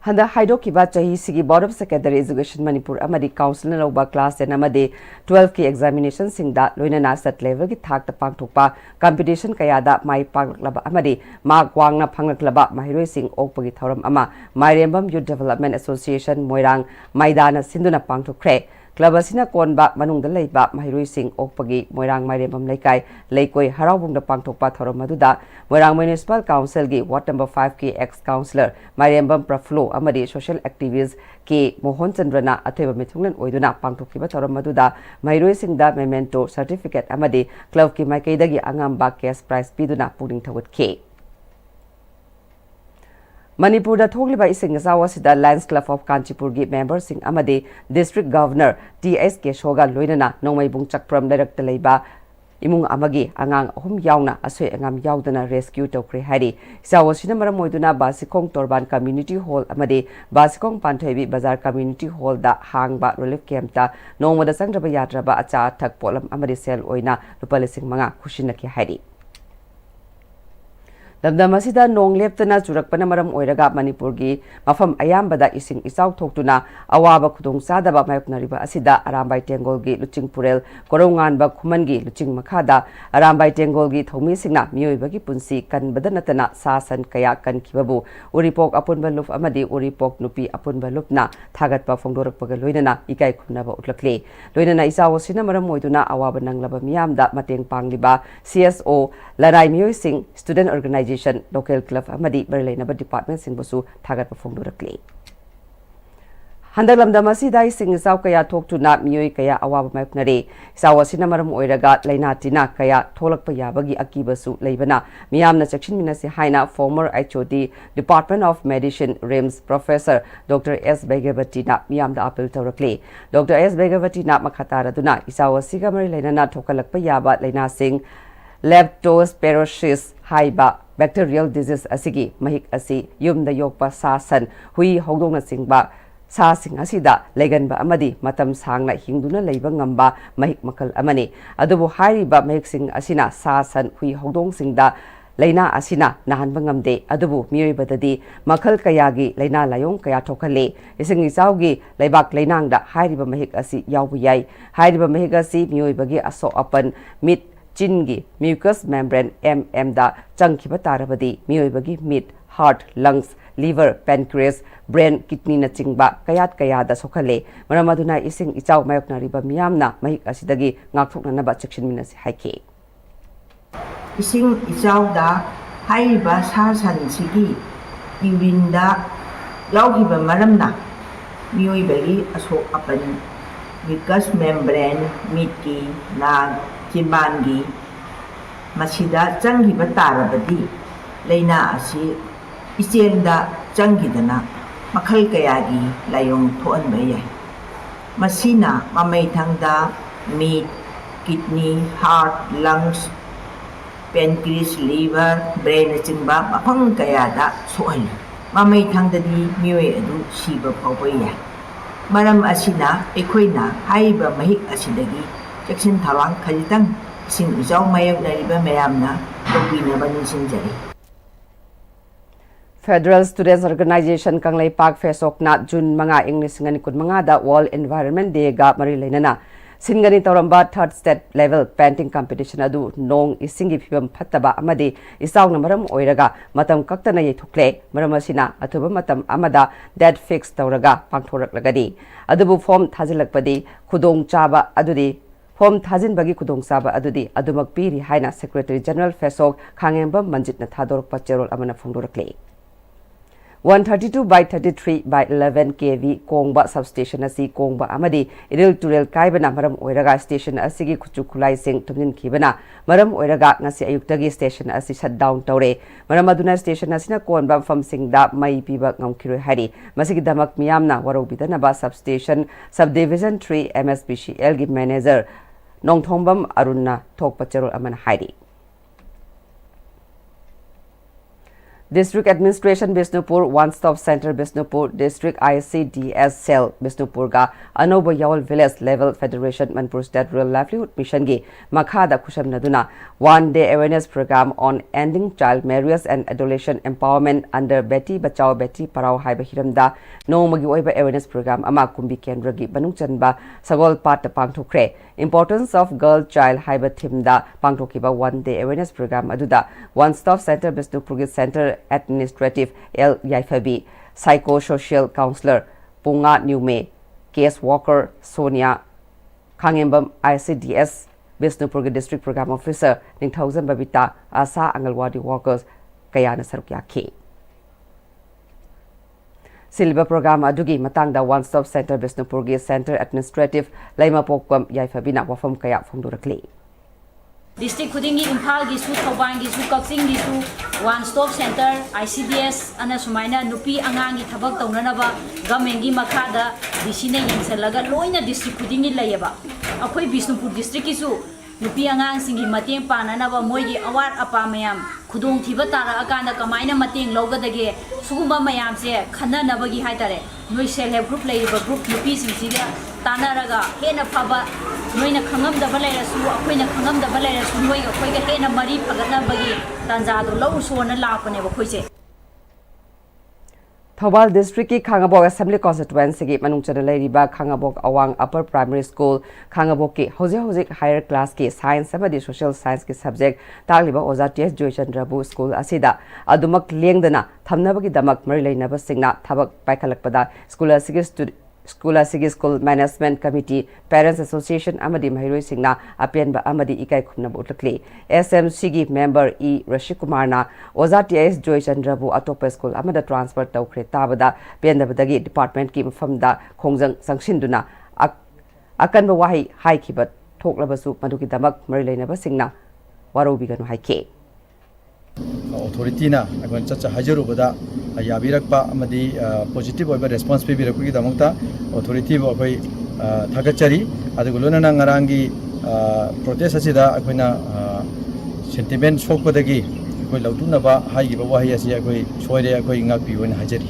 Handa Haidokiba Chahi Sigi Board of Secondary Education Manipur Amadi Council Loba Class and Amadi 12 ki examination Singda Loina Nasat level ki Thak the Pangtukpa competition Kayada Mai Panglaba Amadi Ma Gwangna Panglaba Mahiro Sing Okpagi Thoram Ama Mariambam Youth Development Association Moirang Maidana Sinduna Pangtukre Club Asina Konba Manung the Leiba Mahiro Sing Okpagi Moirang Mariambam Lekai Lekoi Harabung the Pangtukpa Thoram Maduda Moirang Municipal Council ki Ward number 5 ki ex councillor Mariambam Praflo Amadi social activist ke Mohon Chandrana Atheba Mithunglan Oiduna Pangtokkiba Thoram Maduda Mahiro Singda memento certificate Amadi club ki Maikaidagi Angamba cash prize piduna Puding Thawat ke Manipur da Thogliba Ising Zawasida Lions Club of Kanchipur gi member Sing Amadi District Governor T.S. Keshoga Loinana Nongmai Bung Chakpram Direct Leiba Imung Amagi Angang Hum Yauna Aswe Angam Yaudana Rescue Tokri Hari Zawasina Maramoiduna Basikong Torban Community Hall Amadi Basikong Panthebi Bazar Community Hall da Hangba Relief Camp ta Nongmada Sangraba Yadraba Acha Thak Polam Amadi Sel Oina Lupalising Manga Kushinaki Hari ꯂꯝꯗꯝ ꯑꯁꯤꯗ ꯅꯣꯡ ꯂꯦꯞꯇꯅ ꯆꯨꯔꯛꯄꯅ ꯃꯔꯝ ꯑꯣꯏꯔꯒ ꯃꯅꯤꯄꯨꯔꯒꯤ ꯃꯐꯝ ꯑꯌꯥꯝꯕꯗ ꯏꯁꯤꯡ ꯏꯆꯥꯎ ꯊꯣꯛꯇꯨꯅ ꯑꯋꯥꯕ ꯈꯨꯗꯣꯡꯆꯥꯗꯕ ꯃꯥꯌꯣꯛꯅꯔꯤꯕ ꯑꯁꯤꯗ ꯑꯔꯥꯝꯕꯥꯏ ꯇꯦꯡꯒꯣꯜꯒꯤ ꯂꯨꯆꯤꯡ ꯄꯨꯔꯦꯜ ꯀꯣꯔꯧꯉꯥꯟꯕ ꯈꯨꯃꯟꯒꯤ ꯂꯨꯆꯤꯡ ꯃꯈꯥꯗ ꯑꯔꯥꯝꯕꯥꯏ ꯇꯦꯡꯒꯣꯜꯒꯤ ꯊꯧꯃꯤꯁꯤꯡꯅ ꯃꯤꯑꯣꯏꯕꯒꯤ ꯄꯨꯟꯁꯤ ꯀꯟꯕꯗ ꯅꯠꯇꯅ ꯁꯥ ꯁꯟ ꯀꯌꯥ ꯀꯟꯈꯤꯕꯕꯨ ꯎꯔꯤꯄꯣꯛ ꯑꯄꯨꯟꯕ ꯂꯨꯞ ꯑꯃꯗꯤ ꯎꯔꯤꯄꯣꯛ ꯅꯨꯄꯤ ꯑꯄꯨꯟꯕ ꯂꯨꯞꯅ ꯊꯥꯒꯠꯄ ꯐꯣꯡꯗꯣꯔꯛꯄꯒ ꯂꯣꯏꯅꯅ ꯏꯀꯥꯏ ꯈꯨꯝꯅꯕ ꯎꯠꯂꯛꯂꯤ ꯂꯣꯏꯅꯅ ꯏꯆꯥꯎ ꯑꯁꯤꯅ ꯃꯔꯝ ꯑꯣꯏꯗꯨꯅ ꯑꯋꯥꯕ ꯅꯪꯂꯕ ꯃꯤꯌꯥꯝꯗ ꯃꯇꯦꯡ ꯄꯥꯡꯂꯤꯕ CSO ꯂꯅꯥꯏ ꯃꯤꯑꯣꯏꯁꯤꯡ ꯁ꯭ꯇꯨꯗꯦꯟꯠ ꯑꯣꯔꯒꯅꯥꯏꯖꯦꯁꯟ ꯂꯣꯀꯦꯜ ꯀ꯭ꯂꯕ ꯑꯃꯗꯤ ꯃꯔꯤ ꯂꯩꯅꯕ ꯗꯤꯄꯥꯔꯠꯃꯦꯟꯠꯁꯤꯡꯕꯨꯁꯨ ꯊꯥꯒꯠꯄ ꯐꯣꯡꯗꯣꯔꯛꯂꯤ ꯍꯟꯗꯛ ꯂꯝꯗꯝ ꯑꯁꯤꯗ ꯏꯁꯤꯡ ꯏꯆꯥꯎ ꯀꯌꯥ ꯊꯣꯛꯇꯨꯅ ꯃꯤꯑꯣꯏ ꯀꯌꯥ ꯑꯋꯥꯕ ꯃꯥꯌꯣꯛꯅꯔꯤ ꯏꯆꯥꯎ ꯑꯁꯤꯅ ꯃꯔꯝ ꯑꯣꯏꯔꯒ ꯂꯩꯅꯥ ꯇꯤꯟꯅꯥ ꯀꯌꯥ ꯊꯣꯛꯂꯛꯄ ꯌꯥꯕꯒꯤ ꯑꯀꯤꯕꯁꯨ ꯂꯩꯕꯅ ꯃꯤꯌꯥꯝꯅ ꯆꯦꯛꯁꯤꯟꯃꯤꯟꯅꯁꯤ ꯍꯥꯏꯅ former HOD department of medicine RIMS professor doctor S ꯕꯩꯒꯕꯇꯤꯅ ꯃꯤꯌꯥꯝꯗ ꯑꯄꯤꯜ ꯇꯧꯔꯛꯂꯤ ꯗꯣꯛꯇꯔ S ꯕꯩꯒꯕꯇꯤꯅ ꯃꯈꯥ ꯇꯥꯔꯗꯨꯅ ꯏꯆꯥꯎ ꯑꯁꯤꯒ ꯃꯔꯤ ꯂꯩꯅꯅ ꯊꯣꯛꯍꯜꯂꯛꯄ ꯌꯥꯕ ꯂꯩꯅꯥꯁꯤꯡ ꯂꯦꯞꯇꯣꯁꯄꯤꯔꯣꯁꯤꯁ ꯍꯥꯏꯕ ꯕꯦꯛꯇꯤꯔꯤꯌꯦꯜ ꯗꯤꯖꯤꯖ ꯑꯁꯤꯒꯤ ꯃꯍꯤꯛ ꯑꯁꯤ ꯌꯨꯝꯗ ꯌꯣꯛꯄ ꯁꯥ ꯁꯟ ꯍꯨꯏ ꯍꯧꯗꯣꯡꯅꯆꯤꯡꯕ ꯁꯥꯁꯤꯡ ꯑꯁꯤꯗ ꯂꯩꯒꯟꯕ ꯑꯃꯗꯤ ꯃꯇꯝ ꯁꯥꯡꯅ ꯍꯤꯡꯗꯨꯅ ꯂꯩꯕ ꯉꯝꯕ ꯃꯍꯤꯛ ꯃꯈꯜ ꯑꯃꯅꯤ ꯑꯗꯨꯕꯨ ꯍꯥꯏꯔꯤꯕ ꯃꯍꯤꯛꯁꯤꯡ ꯑꯁꯤꯅ ꯁꯥ ꯁꯟ ꯍꯨꯏ ꯍꯧꯗꯣꯡꯁꯤꯡꯗ ꯂꯩꯅꯥ ꯑꯁꯤꯅ ꯅꯥꯍꯟꯕ ꯉꯝꯗꯦ ꯑꯗꯨꯕꯨ ꯃꯤꯑꯣꯏꯕꯗꯗꯤ ꯃꯈꯜ ꯀꯌꯥꯒꯤ ꯂꯩꯅꯥ ꯂꯥꯏꯑꯣꯡ ꯀꯌా ꯊꯣꯛꯍꯜꯂꯤ ꯏꯁꯤꯡ ꯏꯆꯥꯎꯒꯤ ꯂꯩꯕꯥꯛ ꯂꯩꯅꯥꯡꯗ ꯍꯥꯏꯔꯤꯕ ꯃꯍꯤꯛ ꯑꯁꯤ ꯌꯥꯎꯕ ꯌꯥꯏ ꯍꯥꯏꯔꯤꯕ ꯃꯍꯤꯛ ꯑꯁꯤ ꯃꯤꯑꯣꯏꯕꯒꯤ ꯑꯁꯣꯛ ꯑꯄꯟ ꯃꯤꯠ ꯆꯤꯟꯒꯤ म्यूकस मेम्ब्रेन MM चंखिबा तारबदी मियोइबगी मिट heart lungs liver pancreas brain kidney na chingba kayat kayada sokhale maramaduna ising ichau mayoknariba miyamna mahik asidagi ngakthoknanaba cheksinminasi haike ising ichau da haiba sa san sigi iwinda yaugiba maramna miyoibagi asok apan mucous membrane mitki na chimbangi masida changiba tarabadi leina asi इचेंदा चंगिदना मखल कयागी लायों थोअनबा याय मसीना ममै थंगदा meat kidney heart lungs pancreas liver brain चिंबा मफंग कयादा सोहली ममै थंगददी मियोय अदु सीबा फावबा याय मरम असिना एखोइना हाइबा महिक असिदगी चेक्सिन थावांग खजितंग इसिंग इजाव मायoknariba mayamna tokbinaba ninsinjari Federal Students Organization Kanglai Park Fesokna June Manga English Ngani Kunmanga da World Environment Day ga Mari Lenana Singani Toramba third state level painting competition adu nong isingi phibam phattaba amadi isaw na maram oiraga matam kaktana ye thukle maramasina athuba matam amada dead fix tawraga pangthorak lagadi adubu form thajilakpadi khudong chaba adudi form thajin bagi khudong chaba adudi adumak piri haina Secretary General Fesok Khangembam Manjit na thadorok pacherol amana phongdorakle 132 by 33 by 11 kV Kongba substation asi Kongba amadi iril turel kaibana maram oiraga station asigi khuchu khulai sing tumnin khibana maram oiraga ngasi ayuktagi station asi shut down tawre maram aduna station asina konba fam singda mai piba ngamkhiroi hari masigi damak miyamna warobidana ba substation subdivision 3 MSBCL gi manager Nongthombam Arunna thokpa cherol amana hari District Administration Bisnupur One Stop Center Bisnupur District ICDS Cell Bisnupur ga Anoba Yawal Village Level Federation Manipur State Rural Livelihood Mission gi Makhada Kushamnaduna 1 day awareness program on ending child marriage and adolescent empowerment under Beti Bachao Beti Parao haiba hiramda nomagi oiba awareness program ama kumbi kendra gi banungchanba sagol pat pangthokre importance of girl child haiba thimda pangthokiba 1 day awareness program aduda One Stop Center Bisnupur gi Center Administrative L Yaifabi Psychosocial Counselor Punga Newme Case Walker Sonia Khangembam ICDS Bisnupur District Program Officer Ningthauzan Babita Asa Angalwadi Workers Kayana Sarukyaki Silver Program Adugi Matangda One Stop Center Bisnupur Center Administrative Laima Pokwam Yaifabina Wafam Kaya Fungdurakli District Kudingi Imphal Gisu Thoban Gisu Kaksing Gisu One Stop Center ICDS ana sumaina nupi angangi thabak taunanaba gamengi makhada disina yengsalaga loina district Kudingi layaba akhoi Bisnupur district isu nupi angang singi mateng pananaba moigi awar apa mayam खुदोंग थीबा तारअकान कमायना मतेंग लौगदगे सुगुंबा मयामसे खन्ननबगी हाइतारे नोई self help group लेरिबा group नुपीसिंगसिगा तानारगा हेना फबा नोइना खंगमदबा लेरसु अखोइना खंगमदबा लेरसु नोइगा खोइगा हेना मरी फगतनबगी तांजादो लौसोना लापनेबा खोइसे Thobal District ki Khangabok Assembly Constituency ki manungchana leiriba Khangabok Awang Upper Primary School Khangabok ki hozik higher class ki science amadi social science ki subject tagliba Oza TS Joy Chandrabu School asida adumak lengdana thamnabagi damak mari leinaba singna thabak paikhalakpada School Management Committee Parents Association amadi mahiroi singna apenba amadi ikai khumna utlakli SMC ki member E Rashid Kumar na Oza TS Joy Chandrabu atopa school amada transfer tawkhre tabada pendabadagi department ki mafamda khongjang sangshinduna akanba wahi haikibat thoklabasu maduki damak mari leinaba singna warobiganu haike authority na agon chacha hajarubada yabirakpa amadi positive oiba response pibirakui damokta authority bo koi thagachari adugulona na ngarangi protest asida akoina sentiment sokpadagi koi lautuna ba haigiba wahi asi akoi soire akoi ngakpi wona hajari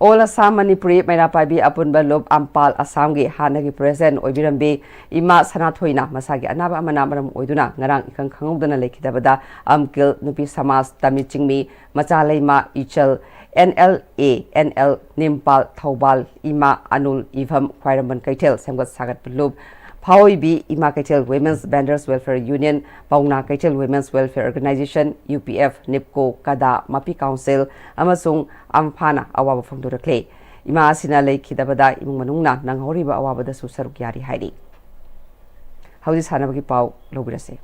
All Assam Manipuri Mainapabi Apunba Lob Ampal Assam gi Hanagi President Oibirambi Ima Sanathoina Masagi Anaba Amanamaram Oiduna Ngarang Ikang Khangudana Lekidabada Amkil Nupi Samas Tamichingmi Machalema Ichal NL Nimpal Thobal Ima Anul Ivam Kwairaman Kaitel Semgat Sagat Lub Paoibi Ima Kaitel Women's Vendors Welfare Union Pauna Kaitel Women's Welfare Organization UPF NIPCO Kada Mapi Council Amasung Amphana Awaba Fongdurakle Ima Asina Lekidabada Imung Manungna Nanghoriba Awabada Susaruk Yari Haidi Howdis Hanabaki Pau Lobirase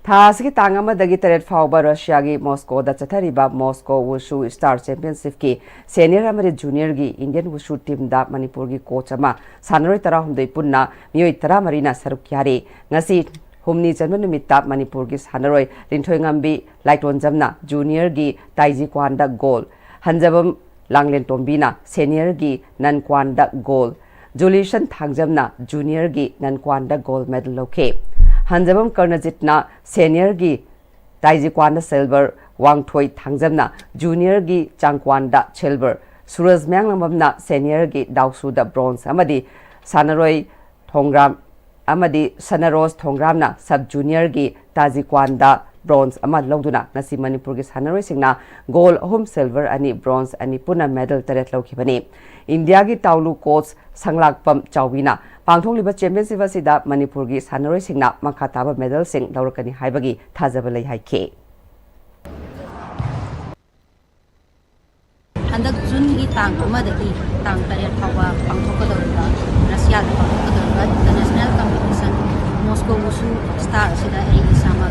Thasiki Tangama Dagi Teret Fauba Russia Moscow da Chatariba Moscow Wushu Star Championship ki Senior Amari Junior gi Indian Wushu team da Manipur gi coach ama Sanaroi Tarahumdoi Punna Mioi Tara Marina Sarukyari Ngasi Humni Janma Numitta Manipur gi Sanaroi Linthoi Ngambi Laiton Jamna Junior gi Taiji Kwanda goal Hanjabam Langlen Tombina Senior gi Nan Kwanda goal Julishan Thangjamna Junior gi Nan Kwanda gold medal loke Hanjabam Karnajitna Senior gi Taiji silver Wangthoi Thangjamna Junior gi Changkwanda silver Suraj Myanglambamna Senior gi Dausuda bronze amadi Sanaroi Thongram amadi Sanaros Thongramna sub junior gi Tajikwanda bronze ama loduna ngasi Manipur gi Sanaroi singna gold home silver ani bronze ani puna medal taret lokhibani India gi Taulu coach Sanglakpam Chawina Pangthongliba championship asida Manipur gi Sanaroi singna makhataba medal sing laurakani haibagi thajaba lei haike Handak June gi tang amadagi tang taret phawa pangthokadawda Russia da pangthokadawda international competition Moscow Wushu Star asida ai isama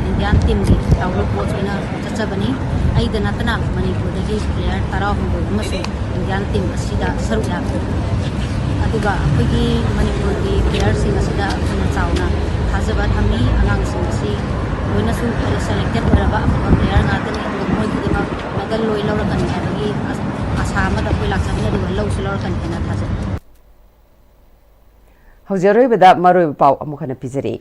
Indian team gi Taulu coach ina chachabani ai danatana Manipur dagi player tarahundu amasu Indian team asida sarukya aduga apagi Manipur gi players sing asida apna chauna thajaba thami angang sing si loina su selected oraba apna player ngatani aduga moi kudima medal loi lawrakan adagi asama da poi laksana aduga law su lawrakan hena thajaba Haujaroi bada maroi pau amukhana pizari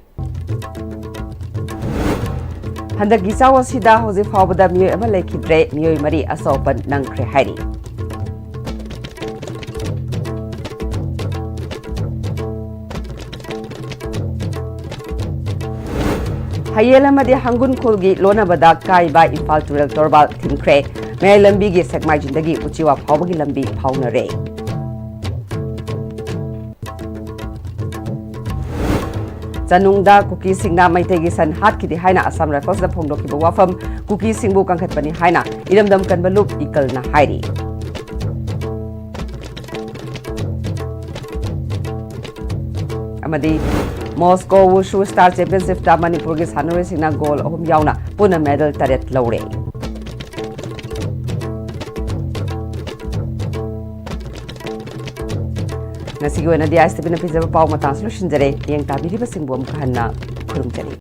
Handak gisawa sida hoji fawbada miyoi ama lekhidre miyoi mari asopan nangkhre hairi Hayelamadi Hangun Kulgi Lona Bada Kai by Infal Tural Torbal Timkre May Lambigi Sekmai Jindagi Uchiwa Pawagi Lambi Pawnare Janungda Kuki Singna Maitegi San Hatkidi Haina Assam Rifles the Pongdoki Wafam Kuki Singbu Kankatpani Haina Idam Dam Kanbalup Ikal na Hairi Amadi Moscow Wushu Star Championship da Manipur gi Sanaroi singna goal ahum yauna puna medal taret lawre Nasi gi wena di Istv na pizza pau mata solution jare yang tabiri basing bom kahana khurumjari